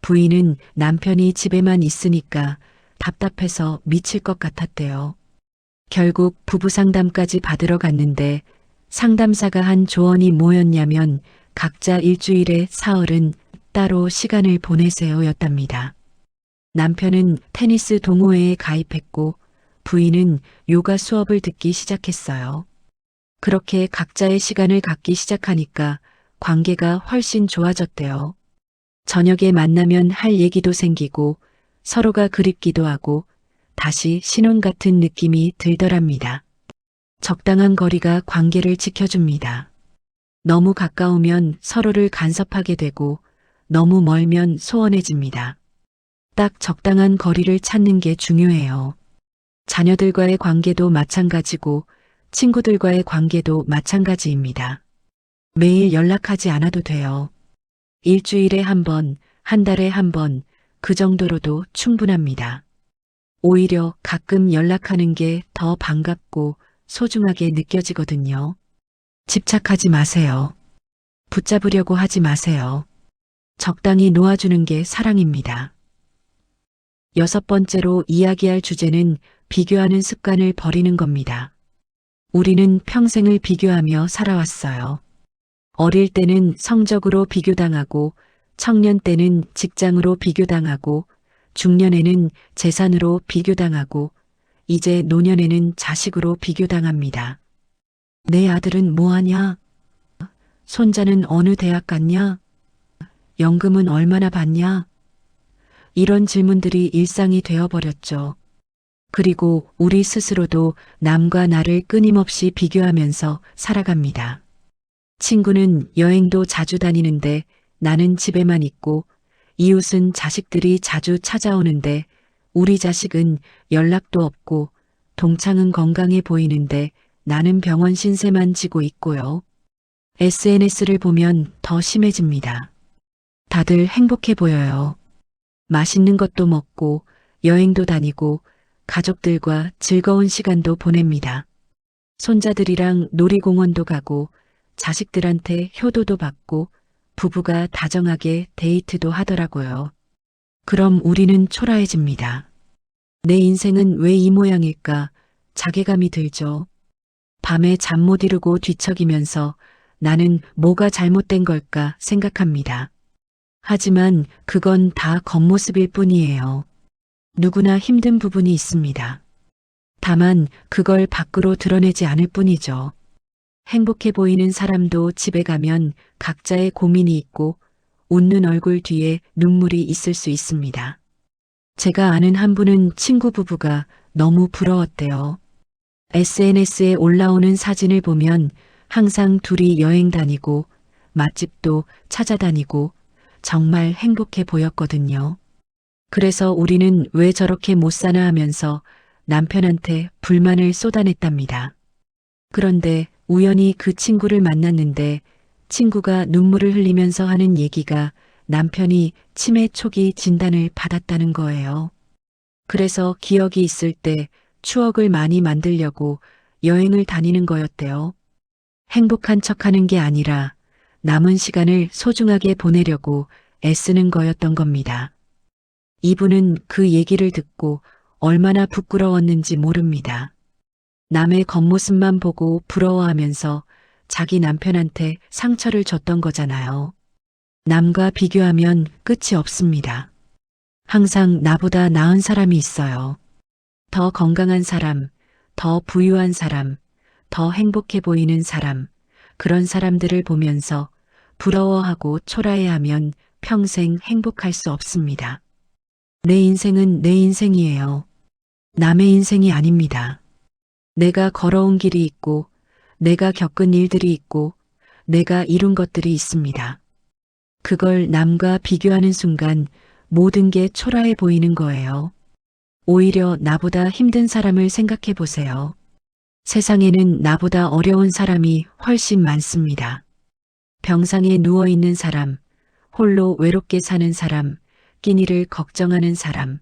부인은 남편이 집에만 있으니까 답답해서 미칠 것 같았대요. 결국 부부 상담까지 받으러 갔는데 상담사가 한 조언이 뭐였냐면 각자 일주일에 사흘은 따로 시간을 보내세요였답니다. 남편은 테니스 동호회에 가입했고 부인은 요가 수업을 듣기 시작했어요. 그렇게 각자의 시간을 갖기 시작하니까 관계가 훨씬 좋아졌대요. 저녁에 만나면 할 얘기도 생기고 서로가 그립기도 하고 다시 신혼 같은 느낌이 들더랍니다. 적당한 거리가 관계를 지켜줍니다. 너무 가까우면 서로를 간섭하게 되고 너무 멀면 소원해집니다. 딱 적당한 거리를 찾는 게 중요해요. 자녀들과의 관계도 마찬가지고 친구들과의 관계도 마찬가지입니다. 매일 연락하지 않아도 돼요. 일주일에 한 번, 한 달에 한 번, 그 정도로도 충분합니다. 오히려 가끔 연락하는 게 더 반갑고 소중하게 느껴지거든요. 집착하지 마세요. 붙잡으려고 하지 마세요. 적당히 놓아주는 게 사랑입니다. 6번째로 이야기할 주제는 비교하는 습관을 버리는 겁니다. 우리는 평생을 비교하며 살아왔어요. 어릴 때는 성적으로 비교당하고, 청년 때는 직장으로 비교당하고, 중년에는 재산으로 비교당하고, 이제 노년에는 자식으로 비교당합니다. 내 아들은 뭐 하냐? 손자는 어느 대학 갔냐? 연금은 얼마나 받냐? 이런 질문들이 일상이 되어버렸죠. 그리고 우리 스스로도 남과 나를 끊임없이 비교하면서 살아갑니다. 친구는 여행도 자주 다니는데 나는 집에만 있고, 이웃은 자식들이 자주 찾아오는데 우리 자식은 연락도 없고, 동창은 건강해 보이는데 나는 병원 신세만 지고 있고요. SNS를 보면 더 심해집니다. 다들 행복해 보여요. 맛있는 것도 먹고, 여행도 다니고, 가족들과 즐거운 시간도 보냅니다. 손자들이랑 놀이공원도 가고, 자식들한테 효도도 받고, 부부가 다정하게 데이트도 하더라고요. 그럼 우리는 초라해집니다. 내 인생은 왜 이 모양일까? 자괴감이 들죠. 밤에 잠 못 이루고 뒤척이면서 나는 뭐가 잘못된 걸까 생각합니다. 하지만 그건 다 겉모습일 뿐이에요. 누구나 힘든 부분이 있습니다. 다만 그걸 밖으로 드러내지 않을 뿐이죠. 행복해 보이는 사람도 집에 가면 각자의 고민이 있고 웃는 얼굴 뒤에 눈물이 있을 수 있습니다. 제가 아는 한 분은 친구 부부가 너무 부러웠대요. SNS에 올라오는 사진을 보면 항상 둘이 여행 다니고 맛집도 찾아다니고 정말 행복해 보였거든요. 그래서 우리는 왜 저렇게 못 사나 하면서 남편한테 불만을 쏟아냈답니다. 그런데 우연히 그 친구를 만났는데 친구가 눈물을 흘리면서 하는 얘기가 남편이 치매 초기 진단을 받았다는 거예요. 그래서 기억이 있을 때 추억을 많이 만들려고 여행을 다니는 거였대요. 행복한 척하는 게 아니라 남은 시간을 소중하게 보내려고 애쓰는 거였던 겁니다. 이분은 그 얘기를 듣고 얼마나 부끄러웠는지 모릅니다. 남의 겉모습만 보고 부러워하면서 자기 남편한테 상처를 줬던 거잖아요. 남과 비교하면 끝이 없습니다. 항상 나보다 나은 사람이 있어요. 더 건강한 사람, 더 부유한 사람, 더 행복해 보이는 사람, 그런 사람들을 보면서 부러워하고 초라해하면 평생 행복할 수 없습니다. 내 인생은 내 인생이에요. 남의 인생이 아닙니다. 내가 걸어온 길이 있고, 내가 겪은 일들이 있고, 내가 이룬 것들이 있습니다. 그걸 남과 비교하는 순간 모든 게 초라해 보이는 거예요. 오히려 나보다 힘든 사람을 생각해 보세요. 세상에는 나보다 어려운 사람이 훨씬 많습니다. 병상에 누워있는 사람, 홀로 외롭게 사는 사람, 끼니를 걱정하는 사람,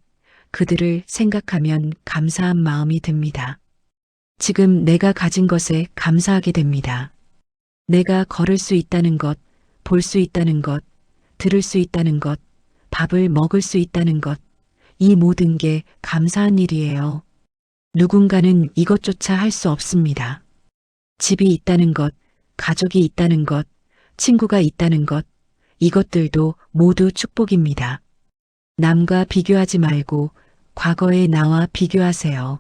그들을 생각하면 감사한 마음이 듭니다. 지금 내가 가진 것에 감사하게 됩니다. 내가 걸을 수 있다는 것, 볼 수 있다는 것, 들을 수 있다는 것, 밥을 먹을 수 있다는 것, 이 모든 게 감사한 일이에요. 누군가는 이것조차 할 수 없습니다. 집이 있다는 것, 가족이 있다는 것, 친구가 있다는 것, 이것들도 모두 축복입니다. 남과 비교하지 말고 과거의 나와 비교하세요.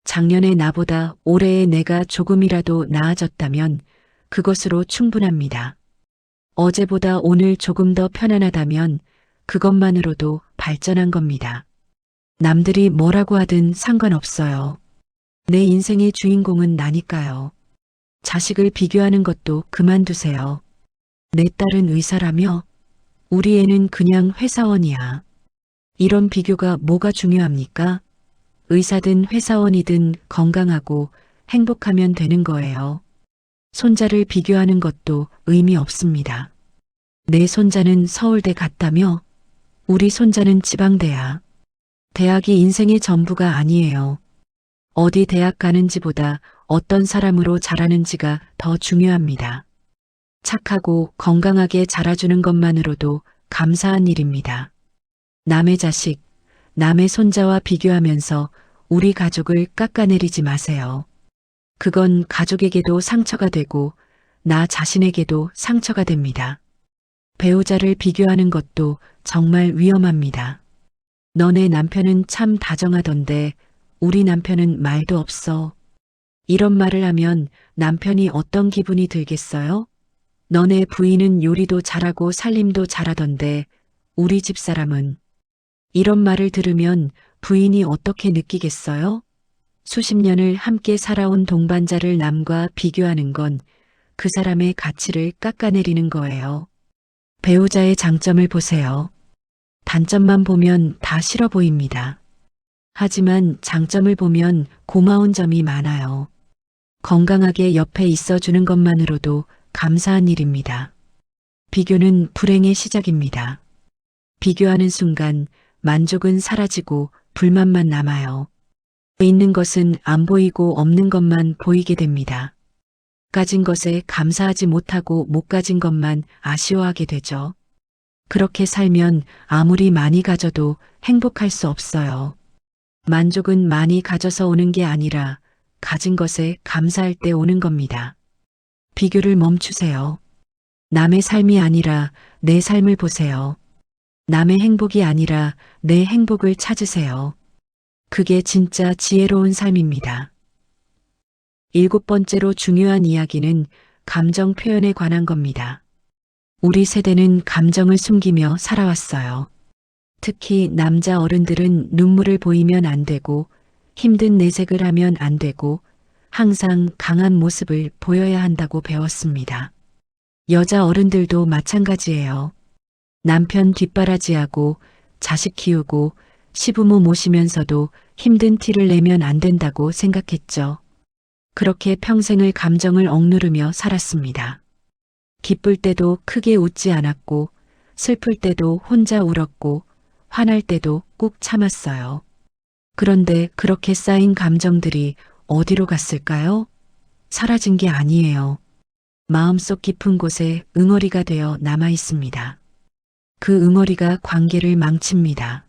작년의 나보다 올해의 내가 조금이라도 나아졌다면 그것으로 충분합니다. 어제보다 오늘 조금 더 편안하다면 그것만으로도 발전한 겁니다. 남들이 뭐라고 하든 상관없어요. 내 인생의 주인공은 나니까요. 자식을 비교하는 것도 그만두세요. 내 딸은 의사라며? 우리 애는 그냥 회사원이야. 이런 비교가 뭐가 중요합니까? 의사든 회사원이든 건강하고 행복하면 되는 거예요. 손자를 비교하는 것도 의미 없습니다. 내 손자는 서울대 갔다며? 우리 손자는 지방대야. 대학이 인생의 전부가 아니에요. 어디 대학 가는지보다 어떤 사람으로 자라는지가 더 중요합니다. 착하고 건강하게 자라주는 것만으로도 감사한 일입니다. 남의 자식, 남의 손자와 비교하면서 우리 가족을 깎아내리지 마세요. 그건 가족에게도 상처가 되고 나 자신에게도 상처가 됩니다. 배우자를 비교하는 것도 정말 위험합니다. 너네 남편은 참 다정하던데 우리 남편은 말도 없어. 이런 말을 하면 남편이 어떤 기분이 들겠어요? 너네 부인은 요리도 잘하고 살림도 잘하던데 우리 집 사람은. 이런 말을 들으면 부인이 어떻게 느끼겠어요? 수십 년을 함께 살아온 동반자를 남과 비교하는 건 그 사람의 가치를 깎아내리는 거예요. 배우자의 장점을 보세요. 단점만 보면 다 싫어 보입니다. 하지만 장점을 보면 고마운 점이 많아요. 건강하게 옆에 있어 주는 것만으로도 감사한 일입니다. 비교는 불행의 시작입니다. 비교하는 순간 만족은 사라지고 불만만 남아요. 있는 것은 안 보이고 없는 것만 보이게 됩니다. 가진 것에 감사하지 못하고 못 가진 것만 아쉬워하게 되죠. 그렇게 살면 아무리 많이 가져도 행복할 수 없어요. 만족은 많이 가져서 오는 게 아니라 가진 것에 감사할 때 오는 겁니다. 비교를 멈추세요. 남의 삶이 아니라 내 삶을 보세요. 남의 행복이 아니라 내 행복을 찾으세요. 그게 진짜 지혜로운 삶입니다. 7번째로 중요한 이야기는 감정 표현에 관한 겁니다. 우리 세대는 감정을 숨기며 살아왔어요. 특히 남자 어른들은 눈물을 보이면 안 되고 힘든 내색을 하면 안 되고 항상 강한 모습을 보여야 한다고 배웠습니다. 여자 어른들도 마찬가지예요. 남편 뒷바라지하고 자식 키우고 시부모 모시면서도 힘든 티를 내면 안 된다고 생각했죠. 그렇게 평생을 감정을 억누르며 살았습니다. 기쁠 때도 크게 웃지 않았고 슬플 때도 혼자 울었고 화날 때도 꾹 참았어요. 그런데 그렇게 쌓인 감정들이 어디로 갔을까요? 사라진 게 아니에요. 마음속 깊은 곳에 응어리가 되어 남아 있습니다. 그 응어리가 관계를 망칩니다.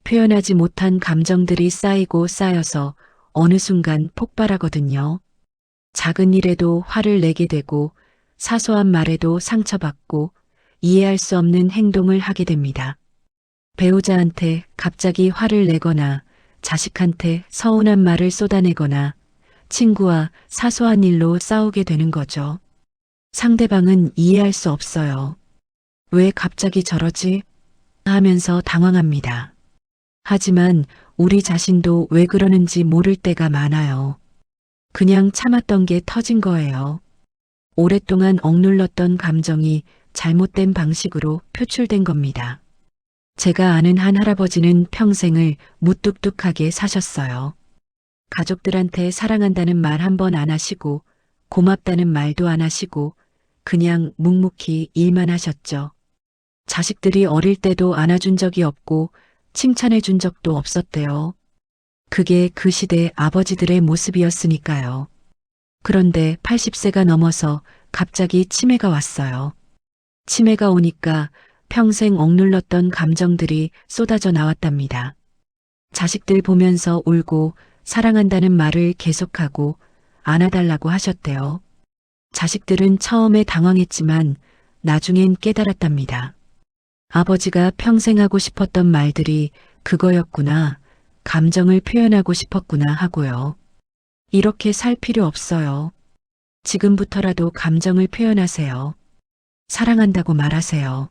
표현하지 못한 감정들이 쌓이고 쌓여서 어느 순간 폭발하거든요. 작은 일에도 화를 내게 되고 사소한 말에도 상처받고 이해할 수 없는 행동을 하게 됩니다. 배우자한테 갑자기 화를 내거나 자식한테 서운한 말을 쏟아내거나 친구와 사소한 일로 싸우게 되는 거죠. 상대방은 이해할 수 없어요. 왜 갑자기 저러지? 하면서 당황합니다. 하지만 우리 자신도 왜 그러는지 모를 때가 많아요. 그냥 참았던 게 터진 거예요. 오랫동안 억눌렀던 감정이 잘못된 방식으로 표출된 겁니다. 제가 아는 한 할아버지는 평생을 무뚝뚝하게 사셨어요. 가족들한테 사랑한다는 말 한 번 안 하시고 고맙다는 말도 안 하시고 그냥 묵묵히 일만 하셨죠. 자식들이 어릴 때도 안아준 적이 없고 칭찬해 준 적도 없었대요. 그게 그 시대 아버지들의 모습이었으니까요. 그런데 80세가 넘어서 갑자기 치매가 왔어요. 치매가 오니까 평생 억눌렀던 감정들이 쏟아져 나왔답니다. 자식들 보면서 울고 사랑한다는 말을 계속하고 안아달라고 하셨대요. 자식들은 처음에 당황했지만 나중엔 깨달았답니다. 아버지가 평생 하고 싶었던 말들이 그거였구나, 감정을 표현하고 싶었구나 하고요. 이렇게 살 필요 없어요. 지금부터라도 감정을 표현하세요. 사랑한다고 말하세요.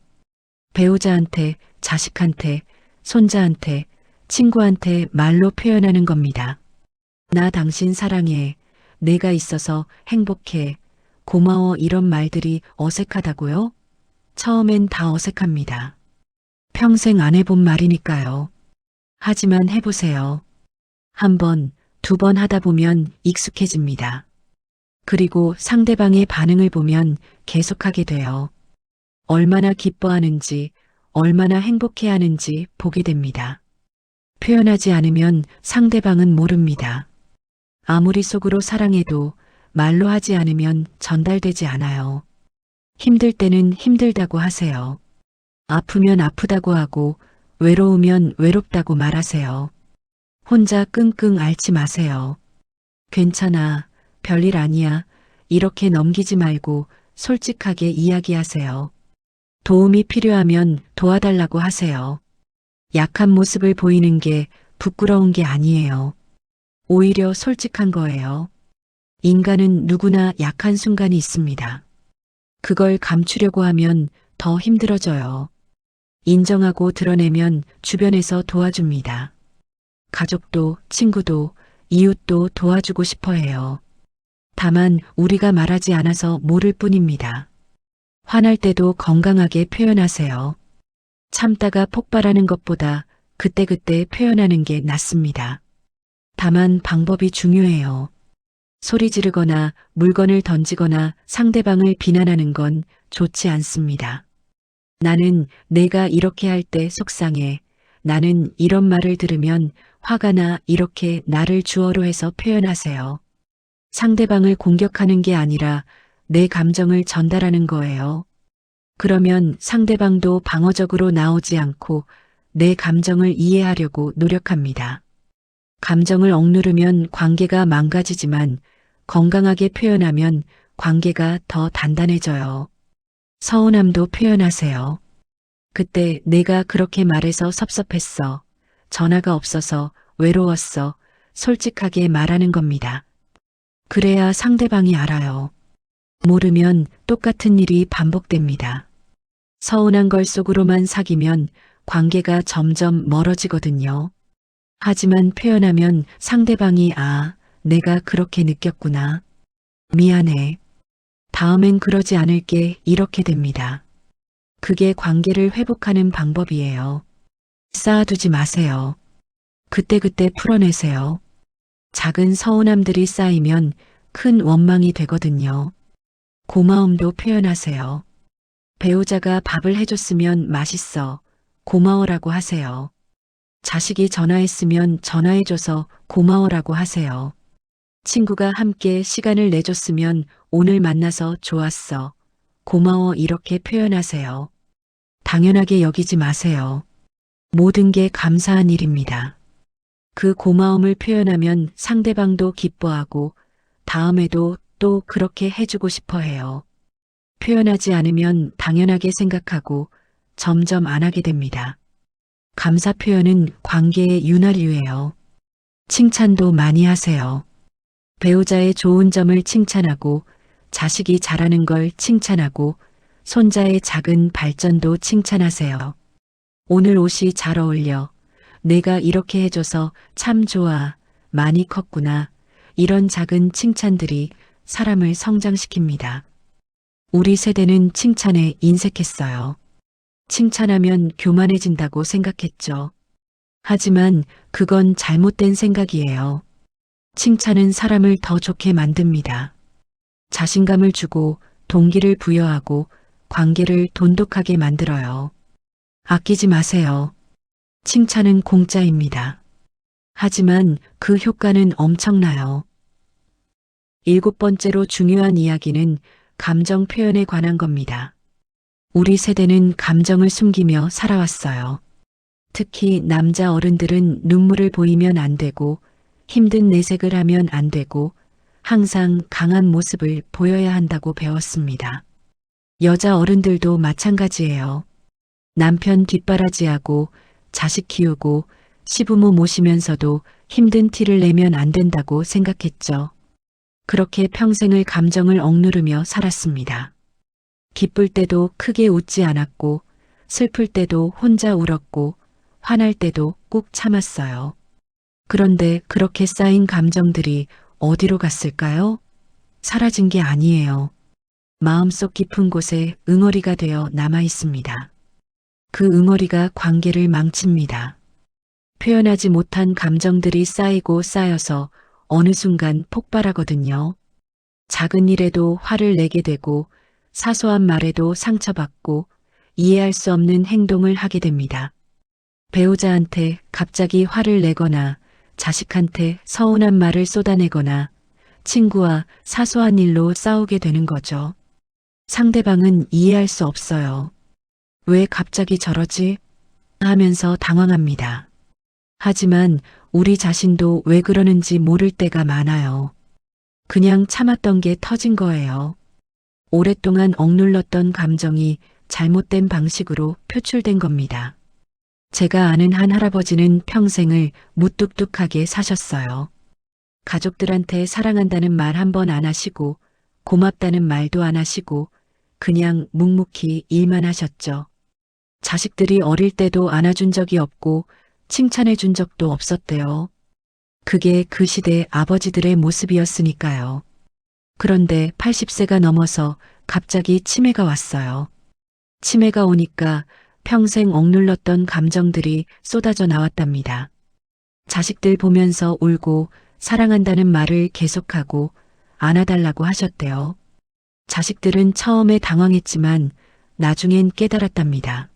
배우자한테, 자식한테, 손자한테, 친구한테 말로 표현하는 겁니다. 나 당신 사랑해, 내가 있어서 행복해, 고마워 이런 말들이 어색하다고요? 처음엔 다 어색합니다. 평생 안 해본 말이니까요. 하지만 해보세요. 한 번, 두 번 하다 보면 익숙해집니다. 그리고 상대방의 반응을 보면 계속하게 돼요. 얼마나 기뻐하는지, 얼마나 행복해하는지 보게 됩니다. 표현하지 않으면 상대방은 모릅니다. 아무리 속으로 사랑해도 말로 하지 않으면 전달되지 않아요. 힘들 때는 힘들다고 하세요. 아프면 아프다고 하고 외로우면 외롭다고 말하세요. 혼자 끙끙 앓지 마세요. 괜찮아, 별일 아니야. 이렇게 넘기지 말고 솔직하게 이야기하세요. 도움이 필요하면 도와달라고 하세요. 약한 모습을 보이는 게 부끄러운 게 아니에요. 오히려 솔직한 거예요. 인간은 누구나 약한 순간이 있습니다. 그걸 감추려고 하면 더 힘들어져요. 인정하고 드러내면 주변에서 도와줍니다. 가족도, 친구도, 이웃도 도와주고 싶어 해요. 다만 우리가 말하지 않아서 모를 뿐입니다. 화날 때도 건강하게 표현하세요. 참다가 폭발하는 것보다 그때그때 표현하는 게 낫습니다. 다만 방법이 중요해요. 소리 지르거나 물건을 던지거나 상대방을 비난하는 건 좋지 않습니다. 나는 내가 이렇게 할 때 속상해. 나는 이런 말을 들으면 화가 나. 이렇게 나를 주어로 해서 표현하세요. 상대방을 공격하는 게 아니라 내 감정을 전달하는 거예요. 그러면 상대방도 방어적으로 나오지 않고 내 감정을 이해하려고 노력합니다. 감정을 억누르면 관계가 망가지지만 건강하게 표현하면 관계가 더 단단해져요. 서운함도 표현하세요. 그때 내가 그렇게 말해서 섭섭했어. 전화가 없어서 외로웠어. 솔직하게 말하는 겁니다. 그래야 상대방이 알아요. 모르면 똑같은 일이 반복됩니다. 서운한 걸 속으로만 사귀면 관계가 점점 멀어지거든요. 하지만 표현하면 상대방이 내가 그렇게 느꼈구나. 미안해. 다음엔 그러지 않을게. 이렇게 됩니다. 그게 관계를 회복하는 방법이에요. 쌓아두지 마세요. 그때그때 풀어내세요. 작은 서운함들이 쌓이면 큰 원망이 되거든요. 고마움도 표현하세요. 배우자가 밥을 해줬으면 맛있어. 고마워라고 하세요. 자식이 전화했으면 전화해줘서 고마워라고 하세요. 친구가 함께 시간을 내줬으면 오늘 만나서 좋았어. 고마워. 이렇게 표현하세요. 당연하게 여기지 마세요. 모든 게 감사한 일입니다. 그 고마움을 표현하면 상대방도 기뻐하고 다음에도 또 그렇게 해주고 싶어 해요. 표현하지 않으면 당연하게 생각하고 점점 안 하게 됩니다. 감사 표현은 관계의 윤활유예요. 칭찬도 많이 하세요. 배우자의 좋은 점을 칭찬하고 자식이 잘하는 걸 칭찬하고 손자의 작은 발전도 칭찬하세요. 오늘 옷이 잘 어울려. 내가 이렇게 해줘서 참 좋아. 많이 컸구나. 이런 작은 칭찬들이 사람을 성장시킵니다. 우리 세대는 칭찬에 인색했어요. 칭찬하면 교만해진다고 생각했죠. 하지만 그건 잘못된 생각이에요. 칭찬은 사람을 더 좋게 만듭니다. 자신감을 주고 동기를 부여하고 관계를 돈독하게 만들어요. 아끼지 마세요. 칭찬은 공짜입니다. 하지만 그 효과는 엄청나요. 7번째로 중요한 이야기는 감정 표현에 관한 겁니다. 우리 세대는 감정을 숨기며 살아왔어요. 특히 남자 어른들은 눈물을 보이면 안 되고 힘든 내색을 하면 안 되고 항상 강한 모습을 보여야 한다고 배웠습니다. 여자 어른들도 마찬가지예요. 남편 뒷바라지하고 자식 키우고 시부모 모시면서도 힘든 티를 내면 안 된다고 생각했죠. 그렇게 평생을 감정을 억누르며 살았습니다. 기쁠 때도 크게 웃지 않았고 슬플 때도 혼자 울었고 화날 때도 꾹 참았어요. 그런데 그렇게 쌓인 감정들이 어디로 갔을까요? 사라진 게 아니에요. 마음속 깊은 곳에 응어리가 되어 남아 있습니다. 그 응어리가 관계를 망칩니다. 표현하지 못한 감정들이 쌓이고 쌓여서 어느 순간 폭발하거든요. 작은 일에도 화를 내게 되고 사소한 말에도 상처받고 이해할 수 없는 행동을 하게 됩니다. 배우자한테 갑자기 화를 내거나 자식한테 서운한 말을 쏟아내거나 친구와 사소한 일로 싸우게 되는 거죠. 상대방은 이해할 수 없어요. 왜 갑자기 저러지? 하면서 당황합니다. 하지만 우리 자신도 왜 그러는지 모를 때가 많아요. 그냥 참았던 게 터진 거예요. 오랫동안 억눌렀던 감정이 잘못된 방식으로 표출된 겁니다. 제가 아는 한 할아버지는 평생을 무뚝뚝하게 사셨어요. 가족들한테 사랑한다는 말 한 번 안 하시고 고맙다는 말도 안 하시고 그냥 묵묵히 일만 하셨죠. 자식들이 어릴 때도 안아준 적이 없고 칭찬해 준 적도 없었대요. 그게 그 시대 아버지들의 모습이었으니까요. 그런데 80세가 넘어서 갑자기 치매가 왔어요. 치매가 오니까 평생 억눌렀던 감정들이 쏟아져 나왔답니다. 자식들 보면서 울고 사랑한다는 말을 계속하고 안아달라고 하셨대요. 자식들은 처음에 당황했지만 나중엔 깨달았답니다.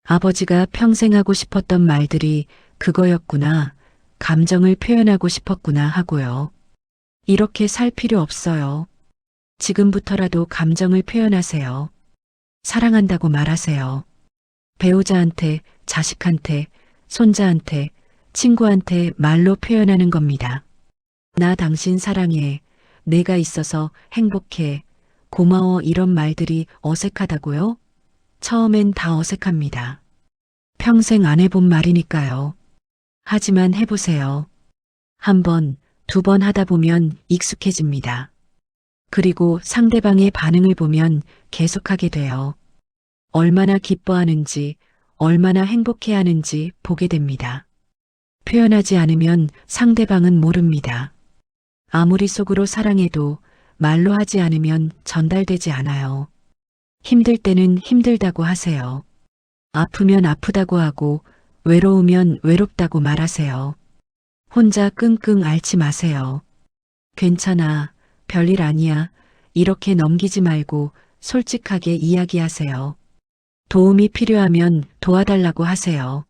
아버지가 평생 하고 싶었던 말들이 그거였구나, 감정을 표현하고 싶었구나 하고요. 이렇게 살 필요 없어요. 지금부터라도 감정을 표현하세요. 사랑한다고 말하세요. 배우자한테, 자식한테, 손자한테, 친구한테 말로 표현하는 겁니다. 나 당신 사랑해. 내가 있어서 행복해. 고마워 이런 말들이 어색하다고요? 처음엔 다 어색합니다. 평생 안 해본 말이니까요. 하지만 해보세요. 한 번, 두 번 하다 보면 익숙해집니다. 그리고 상대방의 반응을 보면 계속하게 돼요. 얼마나 기뻐하는지, 얼마나 행복해하는지 보게 됩니다. 표현하지 않으면 상대방은 모릅니다. 아무리 속으로 사랑해도 말로 하지 않으면 전달되지 않아요. 힘들 때는 힘들다고 하세요. 아프면 아프다고 하고 외로우면 외롭다고 말하세요. 혼자 끙끙 앓지 마세요. 괜찮아, 별일 아니야. 이렇게 넘기지 말고 솔직하게 이야기하세요. 도움이 필요하면 도와달라고 하세요.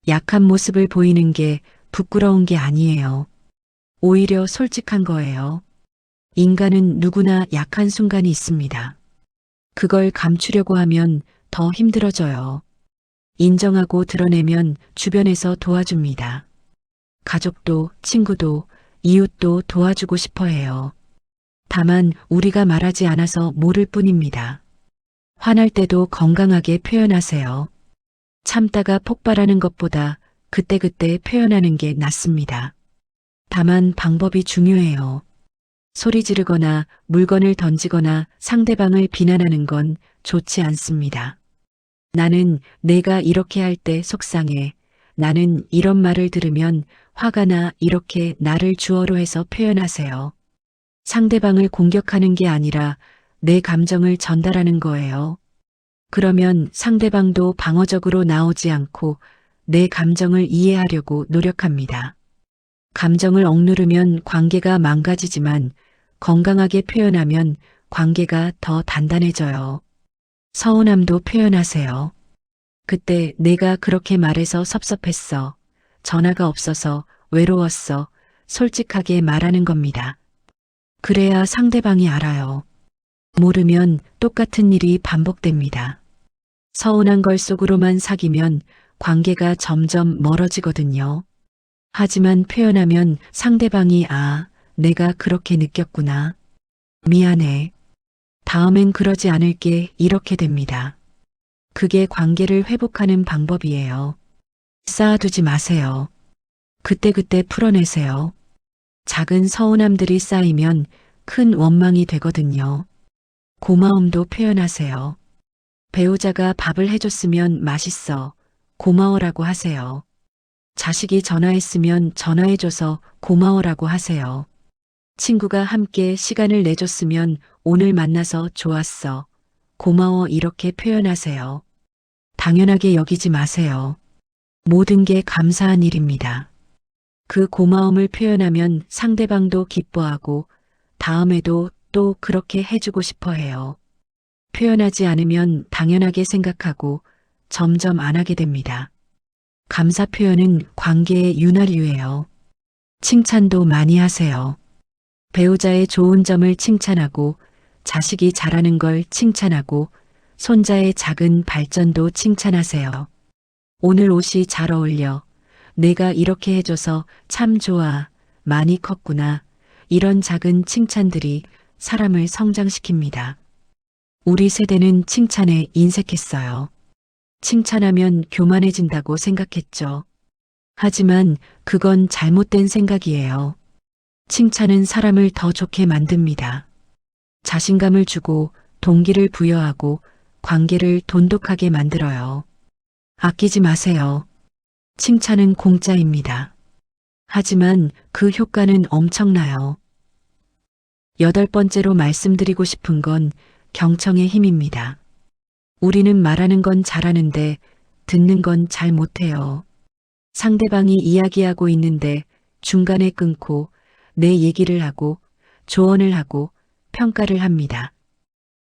약한 모습을 보이는 게 부끄러운 게 아니에요. 오히려 솔직한 거예요. 인간은 누구나 약한 순간이 있습니다. 그걸 감추려고 하면 더 힘들어져요. 인정하고 드러내면 주변에서 도와줍니다. 가족도, 친구도, 이웃도 도와주고 싶어 해요. 다만 우리가 말하지 않아서 모를 뿐입니다. 화날 때도 건강하게 표현하세요. 참다가 폭발하는 것보다 그때그때 표현하는 게 낫습니다. 다만 방법이 중요해요. 소리 지르거나 물건을 던지거나 상대방을 비난하는 건 좋지 않습니다. 나는 내가 이렇게 할 때 속상해. 나는 이런 말을 들으면 화가 나 이렇게 나를 주어로 해서 표현하세요. 상대방을 공격하는 게 아니라 내 감정을 전달하는 거예요. 그러면 상대방도 방어적으로 나오지 않고 내 감정을 이해하려고 노력합니다. 감정을 억누르면 관계가 망가지지만 건강하게 표현하면 관계가 더 단단해져요. 서운함도 표현하세요. 그때 내가 그렇게 말해서 섭섭했어. 전화가 없어서 외로웠어. 솔직하게 말하는 겁니다. 그래야 상대방이 알아요. 모르면 똑같은 일이 반복됩니다. 서운한 걸 속으로만 사귀면 관계가 점점 멀어지거든요. 하지만 표현하면 상대방이 내가 그렇게 느꼈구나. 미안해. 다음엔 그러지 않을게 이렇게 됩니다. 그게 관계를 회복하는 방법이에요. 쌓아두지 마세요. 그때그때 풀어내세요. 작은 서운함들이 쌓이면 큰 원망이 되거든요. 고마움도 표현하세요. 배우자가 밥을 해줬으면 맛있어. 고마워라고 하세요. 자식이 전화했으면 전화해줘서 고마워라고 하세요. 친구가 함께 시간을 내줬으면 오늘 만나서 좋았어. 고마워 이렇게 표현하세요. 당연하게 여기지 마세요. 모든 게 감사한 일입니다. 그 고마움을 표현하면 상대방도 기뻐하고 다음에도 또 그렇게 해주고 싶어 해요. 표현하지 않으면 당연하게 생각하고 점점 안 하게 됩니다. 감사 표현은 관계의 윤활유예요. 칭찬도 많이 하세요. 배우자의 좋은 점을 칭찬하고 자식이 잘하는 걸 칭찬하고 손자의 작은 발전도 칭찬하세요. 오늘 옷이 잘 어울려. 내가 이렇게 해줘서 참 좋아. 많이 컸구나. 이런 작은 칭찬들이 사람을 성장시킵니다. 우리 세대는 칭찬에 인색했어요. 칭찬하면 교만해진다고 생각했죠. 하지만 그건 잘못된 생각이에요. 칭찬은 사람을 더 좋게 만듭니다. 자신감을 주고 동기를 부여하고 관계를 돈독하게 만들어요. 아끼지 마세요. 칭찬은 공짜입니다. 하지만 그 효과는 엄청나요. 8번째로 말씀드리고 싶은 건 경청의 힘입니다. 우리는 말하는 건 잘하는데 듣는 건 잘 못해요. 상대방이 이야기하고 있는데 중간에 끊고 내 얘기를 하고 조언을 하고 평가를 합니다.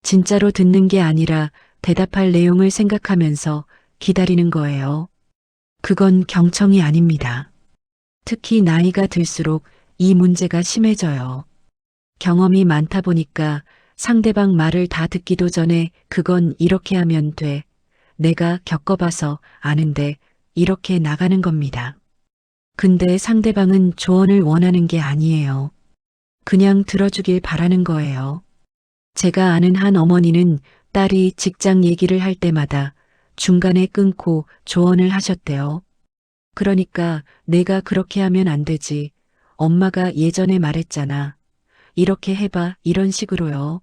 진짜로 듣는 게 아니라 대답할 내용을 생각하면서 기다리는 거예요. 그건 경청이 아닙니다. 특히 나이가 들수록 이 문제가 심해져요. 경험이 많다 보니까 상대방 말을 다 듣기도 전에 그건 이렇게 하면 돼. 내가 겪어봐서 아는데 이렇게 나가는 겁니다. 근데 상대방은 조언을 원하는 게 아니에요. 그냥 들어주길 바라는 거예요. 제가 아는 한 어머니는 딸이 직장 얘기를 할 때마다 중간에 끊고 조언을 하셨대요. 그러니까 내가 그렇게 하면 안 되지. 엄마가 예전에 말했잖아. 이렇게 해봐 이런 식으로요.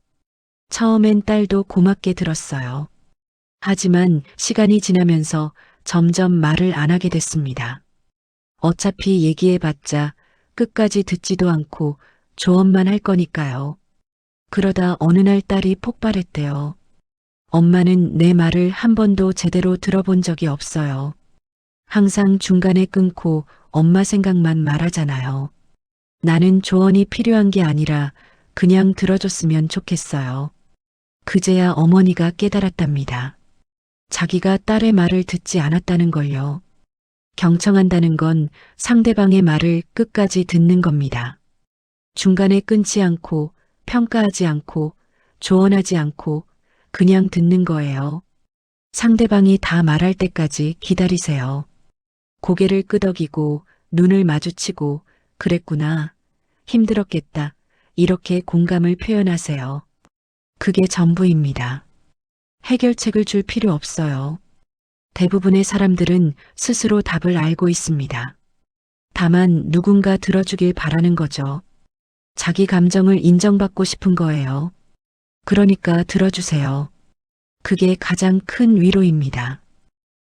처음엔 딸도 고맙게 들었어요. 하지만 시간이 지나면서 점점 말을 안 하게 됐습니다. 어차피 얘기해봤자 끝까지 듣지도 않고 조언만 할 거니까요. 그러다 어느 날 딸이 폭발했대요. 엄마는 내 말을 한 번도 제대로 들어본 적이 없어요. 항상 중간에 끊고 엄마 생각만 말하잖아요. 나는 조언이 필요한 게 아니라 그냥 들어줬으면 좋겠어요. 그제야 어머니가 깨달았답니다. 자기가 딸의 말을 듣지 않았다는 걸요. 경청한다는 건 상대방의 말을 끝까지 듣는 겁니다. 중간에 끊지 않고 평가하지 않고 조언하지 않고 그냥 듣는 거예요. 상대방이 다 말할 때까지 기다리세요. 고개를 끄덕이고 눈을 마주치고 그랬구나. 힘들었겠다. 이렇게 공감을 표현하세요. 그게 전부입니다. 해결책을 줄 필요 없어요. 대부분의 사람들은 스스로 답을 알고 있습니다. 다만 누군가 들어주길 바라는 거죠. 자기 감정을 인정받고 싶은 거예요. 그러니까 들어주세요. 그게 가장 큰 위로입니다.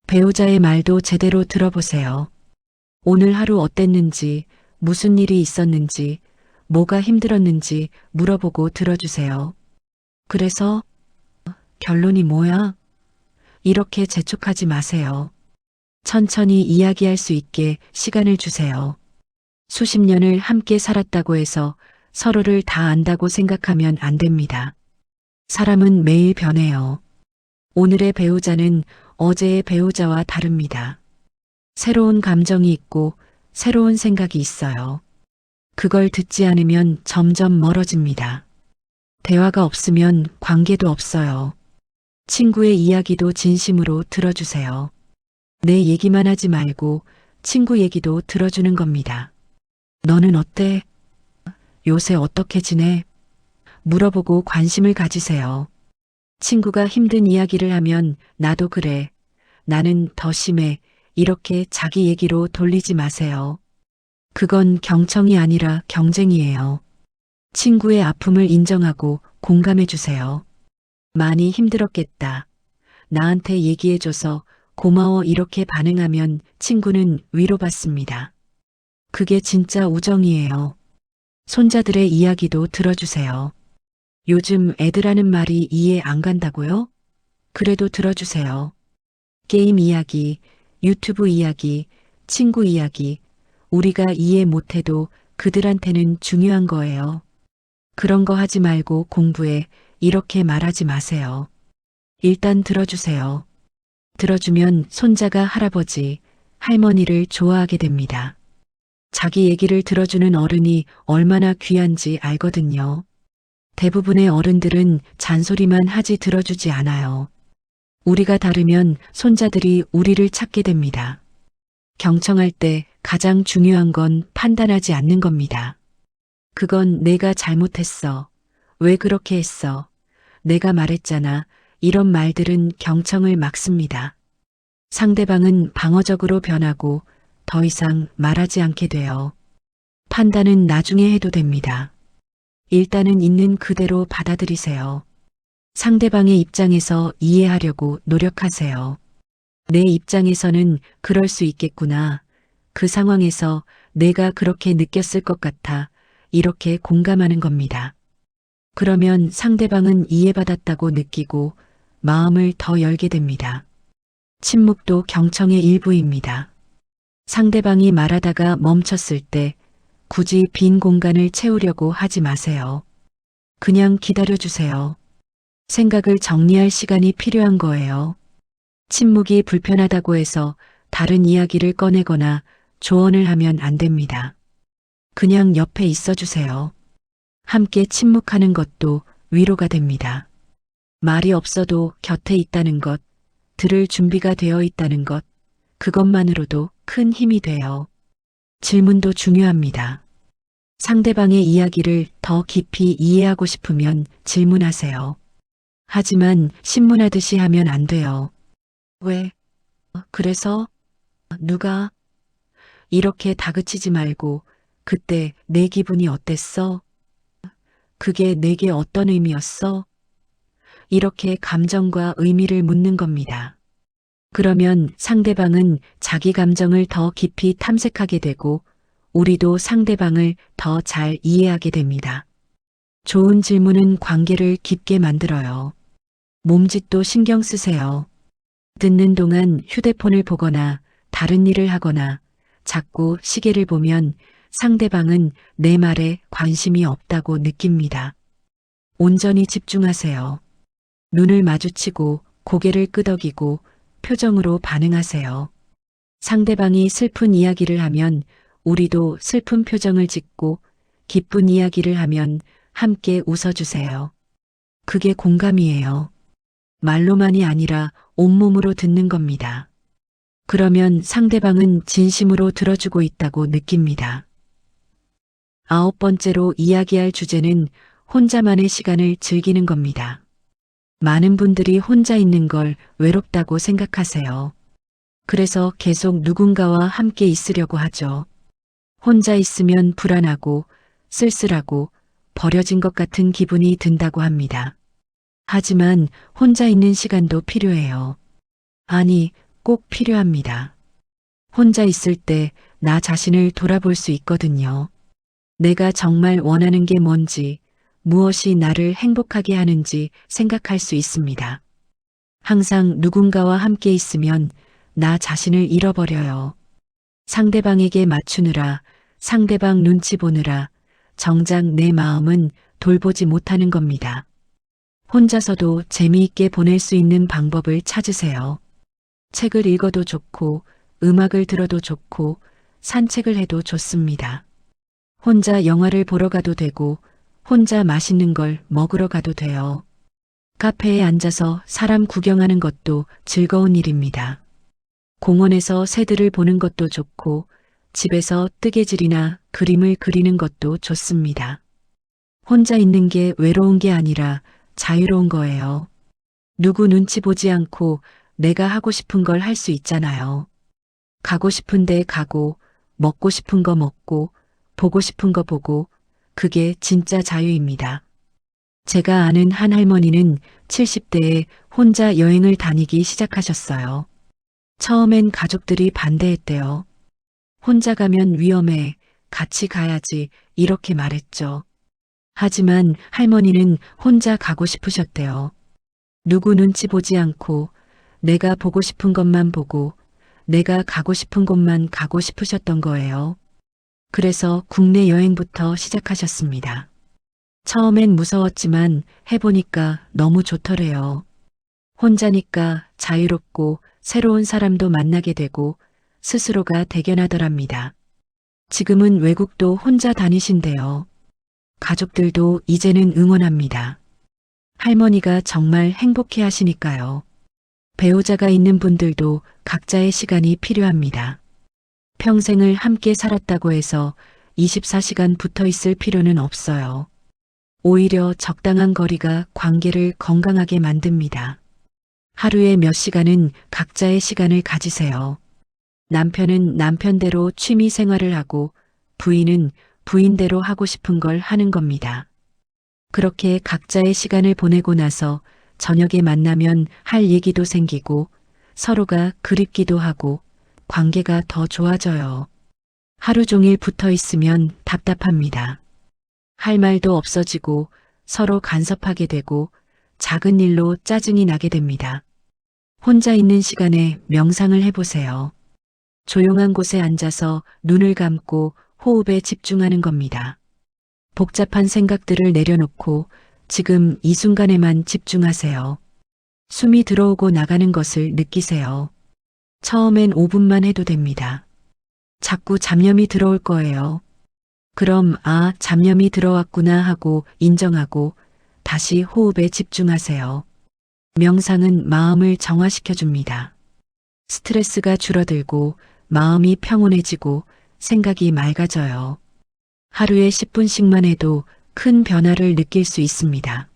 배우자의 말도 제대로 들어보세요. 오늘 하루 어땠는지, 무슨 일이 있었는지, 뭐가 힘들었는지 물어보고 들어주세요. 그래서 결론이 뭐야? 이렇게 재촉하지 마세요. 천천히 이야기할 수 있게 시간을 주세요. 수십 년을 함께 살았다고 해서 서로를 다 안다고 생각하면 안 됩니다. 사람은 매일 변해요. 오늘의 배우자는 어제의 배우자와 다릅니다. 새로운 감정이 있고 새로운 생각이 있어요. 그걸 듣지 않으면 점점 멀어집니다. 대화가 없으면 관계도 없어요. 친구의 이야기도 진심으로 들어주세요. 내 얘기만 하지 말고 친구 얘기도 들어주는 겁니다. 너는 어때? 요새 어떻게 지내? 물어보고 관심을 가지세요. 친구가 힘든 이야기를 하면 나도 그래. 나는 더 심해. 이렇게 자기 얘기로 돌리지 마세요. 그건 경청이 아니라 경쟁이에요. 친구의 아픔을 인정하고 공감해 주세요. 많이 힘들었겠다. 나한테 얘기해줘서 고마워 이렇게 반응하면 친구는 위로받습니다. 그게 진짜 우정이에요. 손자들의 이야기도 들어주세요. 요즘 애들하는 말이 이해 안 간다고요? 그래도 들어주세요. 게임 이야기, 유튜브 이야기, 친구 이야기, 우리가 이해 못해도 그들한테는 중요한 거예요. 그런 거 하지 말고 공부해. 이렇게 말하지 마세요. 일단 들어주세요. 들어주면 손자가 할아버지, 할머니를 좋아하게 됩니다. 자기 얘기를 들어주는 어른이 얼마나 귀한지 알거든요. 대부분의 어른들은 잔소리만 하지 들어주지 않아요. 우리가 다르면 손자들이 우리를 찾게 됩니다. 경청할 때 가장 중요한 건 판단하지 않는 겁니다. 그건 내가 잘못했어. 왜 그렇게 했어? 내가 말했잖아. 이런 말들은 경청을 막습니다. 상대방은 방어적으로 변하고 더 이상 말하지 않게 돼요. 판단은 나중에 해도 됩니다. 일단은 있는 그대로 받아들이세요. 상대방의 입장에서 이해하려고 노력하세요. 내 입장에서는 그럴 수 있겠구나. 그 상황에서 내가 그렇게 느꼈을 것 같아. 이렇게 공감하는 겁니다. 그러면 상대방은 이해받았다고 느끼고 마음을 더 열게 됩니다. 침묵도 경청의 일부입니다. 상대방이 말하다가 멈췄을 때 굳이 빈 공간을 채우려고 하지 마세요. 그냥 기다려주세요. 생각을 정리할 시간이 필요한 거예요. 침묵이 불편하다고 해서 다른 이야기를 꺼내거나 조언을 하면 안 됩니다. 그냥 옆에 있어 주세요. 함께 침묵하는 것도 위로가 됩니다. 말이 없어도 곁에 있다는 것, 들을 준비가 되어 있다는 것, 그것만으로도 큰 힘이 돼요. 질문도 중요합니다. 상대방의 이야기를 더 깊이 이해하고 싶으면 질문하세요. 하지만 신문하듯이 하면 안 돼요. 왜? 그래서? 누가? 이렇게 다그치지 말고 그때 내 기분이 어땠어? 그게 내게 어떤 의미였어? 이렇게 감정과 의미를 묻는 겁니다. 그러면 상대방은 자기 감정을 더 깊이 탐색하게 되고 우리도 상대방을 더 잘 이해하게 됩니다. 좋은 질문은 관계를 깊게 만들어요. 몸짓도 신경 쓰세요. 듣는 동안 휴대폰을 보거나 다른 일을 하거나 자꾸 시계를 보면 상대방은 내 말에 관심이 없다고 느낍니다. 온전히 집중하세요. 눈을 마주치고 고개를 끄덕이고 표정으로 반응하세요. 상대방이 슬픈 이야기를 하면 우리도 슬픈 표정을 짓고 기쁜 이야기를 하면 함께 웃어주세요. 그게 공감이에요. 말로만이 아니라 온몸으로 듣는 겁니다. 그러면 상대방은 진심으로 들어주고 있다고 느낍니다. 9번째로 이야기할 주제는 혼자만의 시간을 즐기는 겁니다. 많은 분들이 혼자 있는 걸 외롭다고 생각하세요. 그래서 계속 누군가와 함께 있으려고 하죠. 혼자 있으면 불안하고 쓸쓸하고 버려진 것 같은 기분이 든다고 합니다. 하지만 혼자 있는 시간도 필요해요. 아니, 꼭 필요합니다. 혼자 있을 때 나 자신을 돌아볼 수 있거든요. 내가 정말 원하는 게 뭔지, 무엇이 나를 행복하게 하는지 생각할 수 있습니다. 항상 누군가와 함께 있으면 나 자신을 잃어버려요. 상대방에게 맞추느라, 상대방 눈치 보느라 정작 내 마음은 돌보지 못하는 겁니다. 혼자서도 재미있게 보낼 수 있는 방법을 찾으세요. 책을 읽어도 좋고, 음악을 들어도 좋고, 산책을 해도 좋습니다. 혼자 영화를 보러 가도 되고, 혼자 맛있는 걸 먹으러 가도 돼요. 카페에 앉아서 사람 구경하는 것도 즐거운 일입니다. 공원에서 새들을 보는 것도 좋고, 집에서 뜨개질이나 그림을 그리는 것도 좋습니다. 혼자 있는 게 외로운 게 아니라 자유로운 거예요. 누구 눈치 보지 않고 내가 하고 싶은 걸 할 수 있잖아요. 가고 싶은 데 가고, 먹고 싶은 거 먹고, 보고 싶은 거 보고, 그게 진짜 자유입니다. 제가 아는 한 할머니는 70대에 혼자 여행을 다니기 시작하셨어요. 처음엔 가족들이 반대했대요. 혼자 가면 위험해. 같이 가야지 이렇게 말했죠. 하지만 할머니는 혼자 가고 싶으셨대요. 누구 눈치 보지 않고 내가 보고 싶은 것만 보고 내가 가고 싶은 곳만 가고 싶으셨던 거예요. 그래서 국내 여행부터 시작하셨습니다. 처음엔 무서웠지만 해보니까 너무 좋더래요. 혼자니까 자유롭고 새로운 사람도 만나게 되고 스스로가 대견하더랍니다. 지금은 외국도 혼자 다니신대요. 가족들도 이제는 응원합니다. 할머니가 정말 행복해 하시니까요. 배우자가 있는 분들도 각자의 시간이 필요합니다. 평생을 함께 살았다고 해서 24시간 붙어 있을 필요는 없어요. 오히려 적당한 거리가 관계를 건강하게 만듭니다. 하루에 몇 시간은 각자의 시간을 가지세요. 남편은 남편대로 취미 생활을 하고 부인은 부인대로 하고 싶은 걸 하는 겁니다. 그렇게 각자의 시간을 보내고 나서 저녁에 만나면 할 얘기도 생기고 서로가 그립기도 하고 관계가 더 좋아져요. 하루 종일 붙어 있으면 답답합니다. 할 말도 없어지고 서로 간섭하게 되고 작은 일로 짜증이 나게 됩니다. 혼자 있는 시간에 명상을 해보세요. 조용한 곳에 앉아서 눈을 감고 호흡에 집중하는 겁니다. 복잡한 생각들을 내려놓고 지금 이 순간에만 집중하세요. 숨이 들어오고 나가는 것을 느끼세요. 처음엔 5분만 해도 됩니다. 자꾸 잡념이 들어올 거예요. 그럼 잡념이 들어왔구나 하고 인정하고 다시 호흡에 집중하세요. 명상은 마음을 정화시켜 줍니다. 스트레스가 줄어들고 마음이 평온해지고 생각이 맑아져요. 하루에 10분씩만 해도 큰 변화를 느낄 수 있습니다.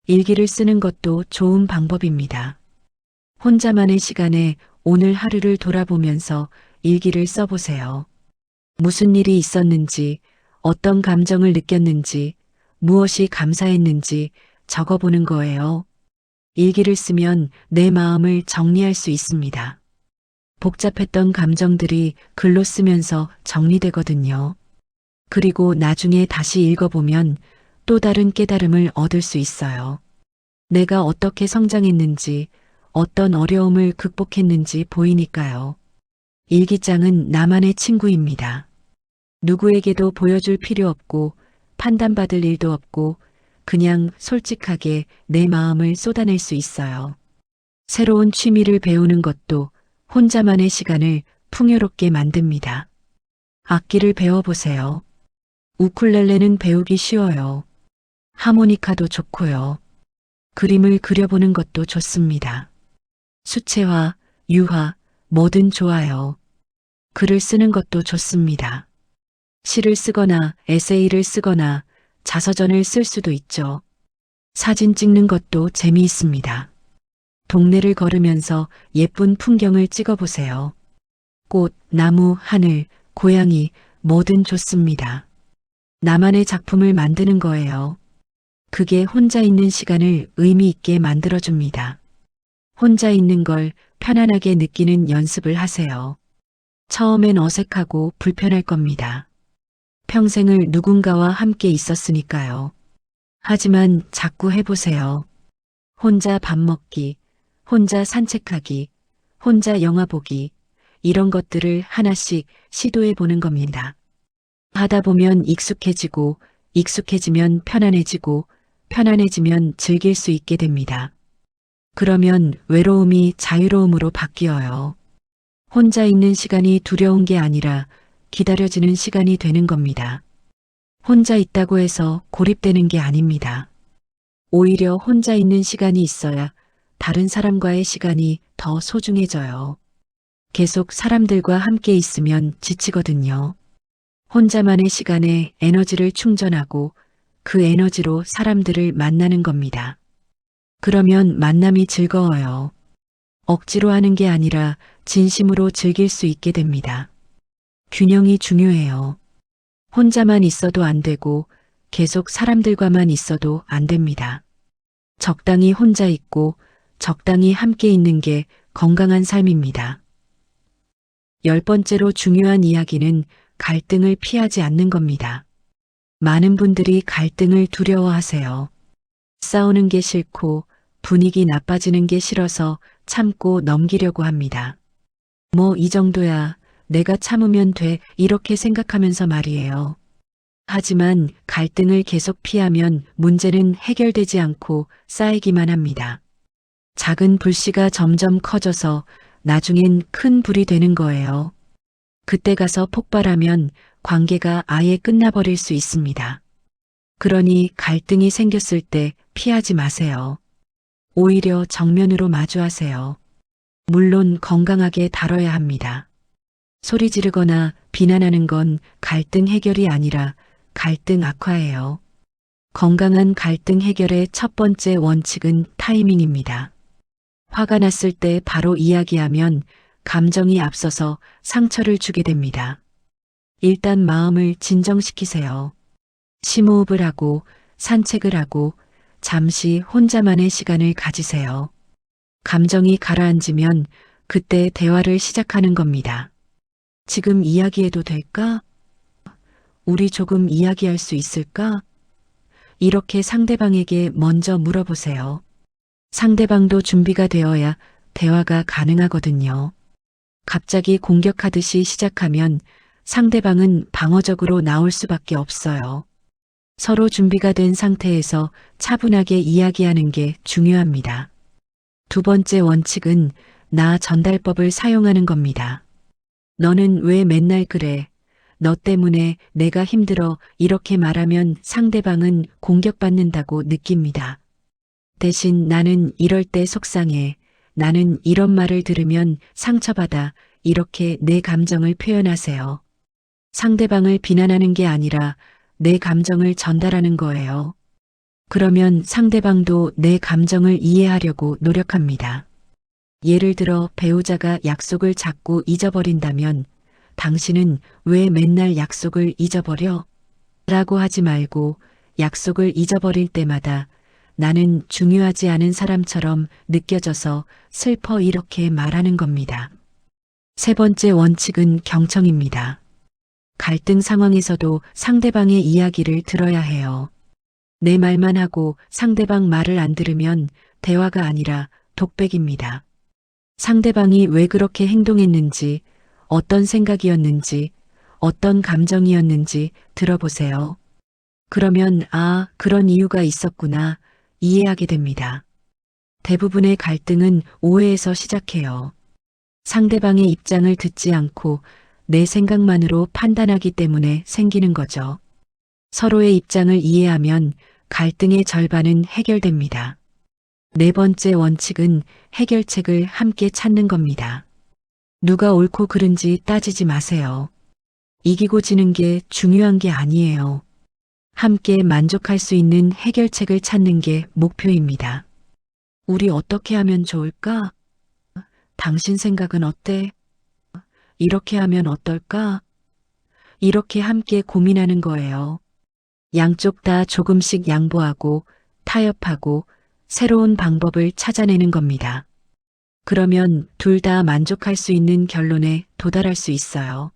일기를 쓰는 것도 좋은 방법입니다. 혼자만의 시간에 오늘 하루를 돌아보면서 일기를 써보세요. 무슨 일이 있었는지, 어떤 감정을 느꼈는지, 무엇이 감사했는지 적어보는 거예요. 일기를 쓰면 내 마음을 정리할 수 있습니다. 복잡했던 감정들이 글로 쓰면서 정리되거든요. 그리고 나중에 다시 읽어보면 또 다른 깨달음을 얻을 수 있어요. 내가 어떻게 성장했는지, 어떤 어려움을 극복했는지 보이니까요. 일기장은 나만의 친구입니다. 누구에게도 보여줄 필요 없고 판단받을 일도 없고 그냥 솔직하게 내 마음을 쏟아낼 수 있어요. 새로운 취미를 배우는 것도 혼자만의 시간을 풍요롭게 만듭니다. 악기를 배워보세요. 우쿨렐레는 배우기 쉬워요. 하모니카도 좋고요. 그림을 그려보는 것도 좋습니다. 수채화, 유화, 뭐든 좋아요. 글을 쓰는 것도 좋습니다. 시를 쓰거나 에세이를 쓰거나 자서전을 쓸 수도 있죠. 사진 찍는 것도 재미있습니다. 동네를 걸으면서 예쁜 풍경을 찍어보세요. 꽃, 나무, 하늘, 고양이, 뭐든 좋습니다. 나만의 작품을 만드는 거예요. 그게 혼자 있는 시간을 의미 있게 만들어줍니다. 혼자 있는 걸 편안하게 느끼는 연습을 하세요. 처음엔 어색하고 불편할 겁니다. 평생을 누군가와 함께 있었으니까요. 하지만 자꾸 해보세요. 혼자 밥 먹기, 혼자 산책하기, 혼자 영화 보기, 이런 것들을 하나씩 시도해 보는 겁니다. 하다 보면 익숙해지고, 익숙해지면 편안해지고, 편안해지면 즐길 수 있게 됩니다. 그러면 외로움이 자유로움으로 바뀌어요. 혼자 있는 시간이 두려운 게 아니라 기다려지는 시간이 되는 겁니다. 혼자 있다고 해서 고립되는 게 아닙니다. 오히려 혼자 있는 시간이 있어야 다른 사람과의 시간이 더 소중해져요. 계속 사람들과 함께 있으면 지치거든요. 혼자만의 시간에 에너지를 충전하고 그 에너지로 사람들을 만나는 겁니다. 그러면 만남이 즐거워요. 억지로 하는 게 아니라 진심으로 즐길 수 있게 됩니다. 균형이 중요해요. 혼자만 있어도 안 되고 계속 사람들과만 있어도 안 됩니다. 적당히 혼자 있고 적당히 함께 있는 게 건강한 삶입니다. 10번째로 중요한 이야기는 갈등을 피하지 않는 겁니다. 많은 분들이 갈등을 두려워하세요. 싸우는 게 싫고 분위기 나빠지는 게 싫어서 참고 넘기려고 합니다. 뭐 이 정도야 내가 참으면 돼 이렇게 생각하면서 말이에요. 하지만 갈등을 계속 피하면 문제는 해결되지 않고 쌓이기만 합니다. 작은 불씨가 점점 커져서 나중엔 큰 불이 되는 거예요. 그때 가서 폭발하면 관계가 아예 끝나버릴 수 있습니다. 그러니 갈등이 생겼을 때 피하지 마세요. 오히려 정면으로 마주하세요. 물론 건강하게 다뤄야 합니다. 소리 지르거나 비난하는 건 갈등 해결이 아니라 갈등 악화예요. 건강한 갈등 해결의 첫 번째 원칙은 타이밍입니다. 화가 났을 때 바로 이야기하면 감정이 앞서서 상처를 주게 됩니다. 일단 마음을 진정시키세요. 심호흡을 하고 산책을 하고 잠시 혼자만의 시간을 가지세요. 감정이 가라앉으면 그때 대화를 시작하는 겁니다. 지금 이야기해도 될까? 우리 조금 이야기할 수 있을까? 이렇게 상대방에게 먼저 물어보세요. 상대방도 준비가 되어야 대화가 가능하거든요. 갑자기 공격하듯이 시작하면 상대방은 방어적으로 나올 수밖에 없어요. 서로 준비가 된 상태에서 차분하게 이야기하는 게 중요합니다. 두 번째 원칙은 나 전달법을 사용하는 겁니다. 너는 왜 맨날 그래? 너 때문에 내가 힘들어 이렇게 말하면 상대방은 공격받는다고 느낍니다. 대신 나는 이럴 때 속상해. 나는 이런 말을 들으면 상처받아. 이렇게 내 감정을 표현하세요. 상대방을 비난하는 게 아니라 내 감정을 전달하는 거예요. 그러면 상대방도 내 감정을 이해하려고 노력합니다. 예를 들어 배우자가 약속을 자꾸 잊어버린다면 당신은 왜 맨날 약속을 잊어버려? 라고 하지 말고 약속을 잊어버릴 때마다 나는 중요하지 않은 사람처럼 느껴져서 슬퍼 이렇게 말하는 겁니다. 세 번째 원칙은 경청입니다. 갈등 상황에서도 상대방의 이야기를 들어야 해요. 내 말만 하고 상대방 말을 안 들으면 대화가 아니라 독백입니다. 상대방이 왜 그렇게 행동했는지, 어떤 생각이었는지, 어떤 감정이었는지 들어보세요. 그러면 아, 그런 이유가 있었구나 이해하게 됩니다. 대부분의 갈등은 오해에서 시작해요. 상대방의 입장을 듣지 않고 내 생각만으로 판단하기 때문에 생기는 거죠. 서로의 입장을 이해하면 갈등의 절반은 해결됩니다. 네 번째 원칙은 해결책을 함께 찾는 겁니다. 누가 옳고 그른지 따지지 마세요. 이기고 지는 게 중요한 게 아니에요. 함께 만족할 수 있는 해결책을 찾는 게 목표입니다. 우리 어떻게 하면 좋을까? 당신 생각은 어때? 이렇게 하면 어떨까? 이렇게 함께 고민하는 거예요. 양쪽 다 조금씩 양보하고 타협하고 새로운 방법을 찾아내는 겁니다. 그러면 둘 다 만족할 수 있는 결론에 도달할 수 있어요.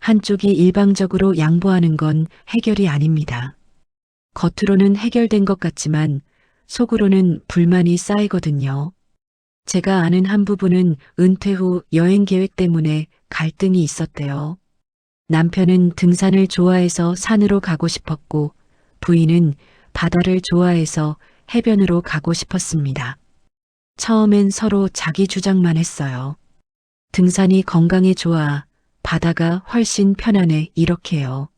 한쪽이 일방적으로 양보하는 건 해결이 아닙니다. 겉으로는 해결된 것 같지만 속으로는 불만이 쌓이거든요. 제가 아는 한 부부는 은퇴 후 여행 계획 때문에 갈등이 있었대요. 남편은 등산을 좋아해서 산으로 가고 싶었고 부인은 바다를 좋아해서 해변으로 가고 싶었습니다. 처음엔 서로 자기 주장만 했어요. 등산이 건강에 좋아, 바다가 훨씬 편안해 이렇게요.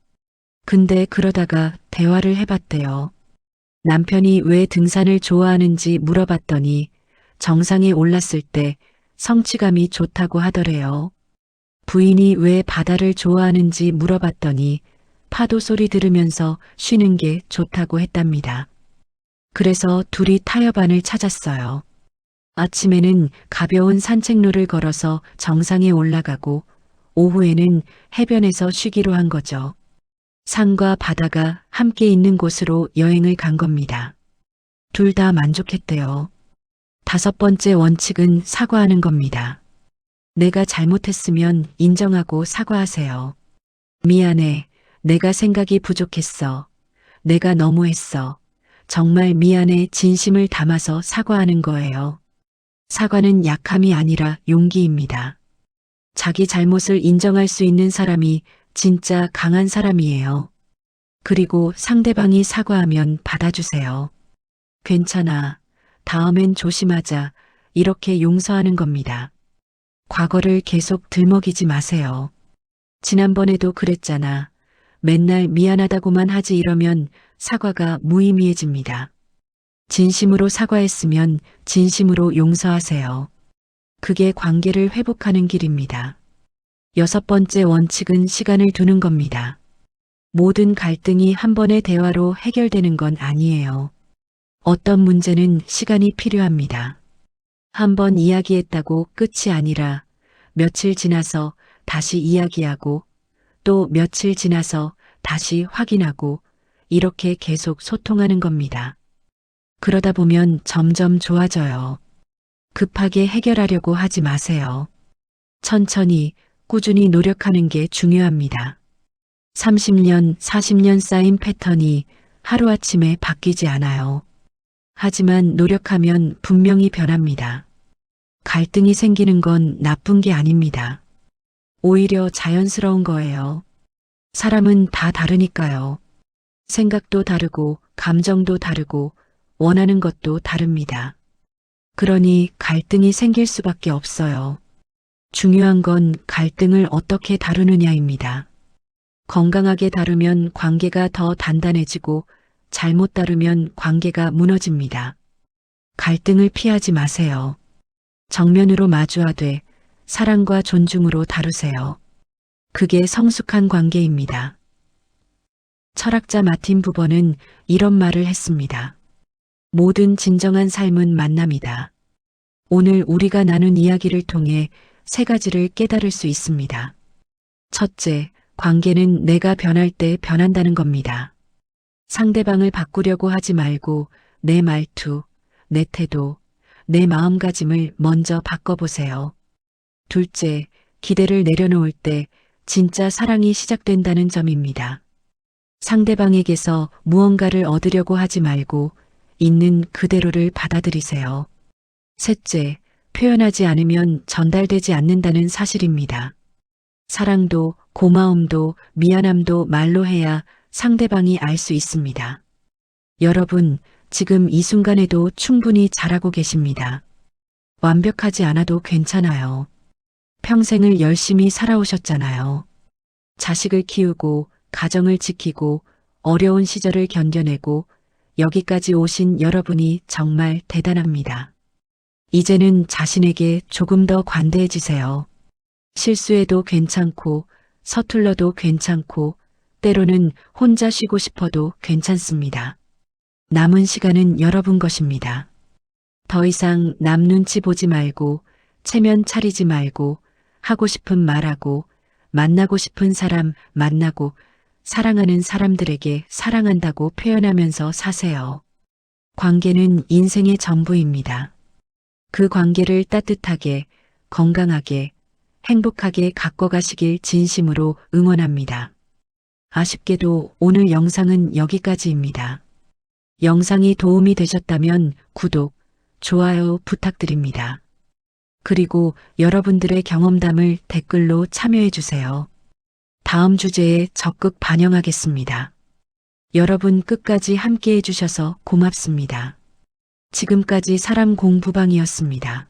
근데 그러다가 대화를 해봤대요. 남편이 왜 등산을 좋아하는지 물어봤더니 정상에 올랐을 때 성취감이 좋다고 하더래요. 부인이 왜 바다를 좋아하는지 물어봤더니 파도 소리 들으면서 쉬는 게 좋다고 했답니다. 그래서 둘이 타협안을 찾았어요. 아침에는 가벼운 산책로를 걸어서 정상에 올라가고 오후에는 해변에서 쉬기로 한 거죠. 산과 바다가 함께 있는 곳으로 여행을 간 겁니다. 둘 다 만족했대요. 다섯 번째 원칙은 사과하는 겁니다. 내가 잘못했으면 인정하고 사과하세요. 미안해. 내가 생각이 부족했어. 내가 너무했어. 정말 미안해. 진심을 담아서 사과하는 거예요. 사과는 약함이 아니라 용기입니다. 자기 잘못을 인정할 수 있는 사람이 진짜 강한 사람이에요. 그리고 상대방이 사과하면 받아주세요. 괜찮아. 다음엔 조심하자. 이렇게 용서하는 겁니다. 과거를 계속 들먹이지 마세요. 지난번에도 그랬잖아. 맨날 미안하다고만 하지 이러면 사과가 무의미해집니다. 진심으로 사과했으면 진심으로 용서하세요. 그게 관계를 회복하는 길입니다. 6번째 원칙은 시간을 두는 겁니다. 모든 갈등이 한 번의 대화로 해결되는 건 아니에요. 어떤 문제는 시간이 필요합니다. 한 번 이야기했다고 끝이 아니라 며칠 지나서 다시 이야기하고 또 며칠 지나서 다시 확인하고 이렇게 계속 소통하는 겁니다. 그러다 보면 점점 좋아져요. 급하게 해결하려고 하지 마세요. 천천히 꾸준히 노력하는 게 중요합니다. 30년, 40년 쌓인 패턴이 하루아침에 바뀌지 않아요. 하지만 노력하면 분명히 변합니다. 갈등이 생기는 건 나쁜 게 아닙니다. 오히려 자연스러운 거예요. 사람은 다 다르니까요. 생각도 다르고 감정도 다르고 원하는 것도 다릅니다. 그러니 갈등이 생길 수밖에 없어요. 중요한 건 갈등을 어떻게 다루느냐입니다. 건강하게 다루면 관계가 더 단단해지고 잘못 다루면 관계가 무너집니다. 갈등을 피하지 마세요. 정면으로 마주하되 사랑과 존중으로 다루세요. 그게 성숙한 관계입니다. 철학자 마틴 부버는 이런 말을 했습니다. 모든 진정한 삶은 만남이다. 오늘 우리가 나눈 이야기를 통해 3가지를 깨달을 수 있습니다. 첫째, 관계는 내가 변할 때 변한다는 겁니다. 상대방을 바꾸려고 하지 말고 내 말투, 내 태도, 내 마음가짐을 먼저 바꿔보세요. 둘째, 기대를 내려놓을 때 진짜 사랑이 시작된다는 점입니다. 상대방에게서 무언가를 얻으려고 하지 말고 있는 그대로를 받아들이세요. 셋째, 표현하지 않으면 전달되지 않는다는 사실입니다. 사랑도 고마움도 미안함도 말로 해야 상대방이 알 수 있습니다. 여러분, 지금 이 순간에도 충분히 잘하고 계십니다. 완벽하지 않아도 괜찮아요. 평생을 열심히 살아오셨잖아요. 자식을 키우고 가정을 지키고 어려운 시절을 견뎌내고 여기까지 오신 여러분이 정말 대단합니다. 이제는 자신에게 조금 더 관대해지세요. 실수해도 괜찮고 서툴러도 괜찮고 때로는 혼자 쉬고 싶어도 괜찮습니다. 남은 시간은 여러분 것입니다. 더 이상 남 눈치 보지 말고 체면 차리지 말고 하고 싶은 말하고 만나고 싶은 사람 만나고 사랑하는 사람들에게 사랑한다고 표현하면서 사세요. 관계는 인생의 전부입니다. 그 관계를 따뜻하게, 건강하게, 행복하게 가꿔가시길 진심으로 응원합니다. 아쉽게도 오늘 영상은 여기까지입니다. 영상이 도움이 되셨다면 구독, 좋아요 부탁드립니다. 그리고 여러분들의 경험담을 댓글로 참여해 주세요. 다음 주제에 적극 반영하겠습니다. 여러분 끝까지 함께 해주셔서 고맙습니다. 지금까지 사람 공부방이었습니다.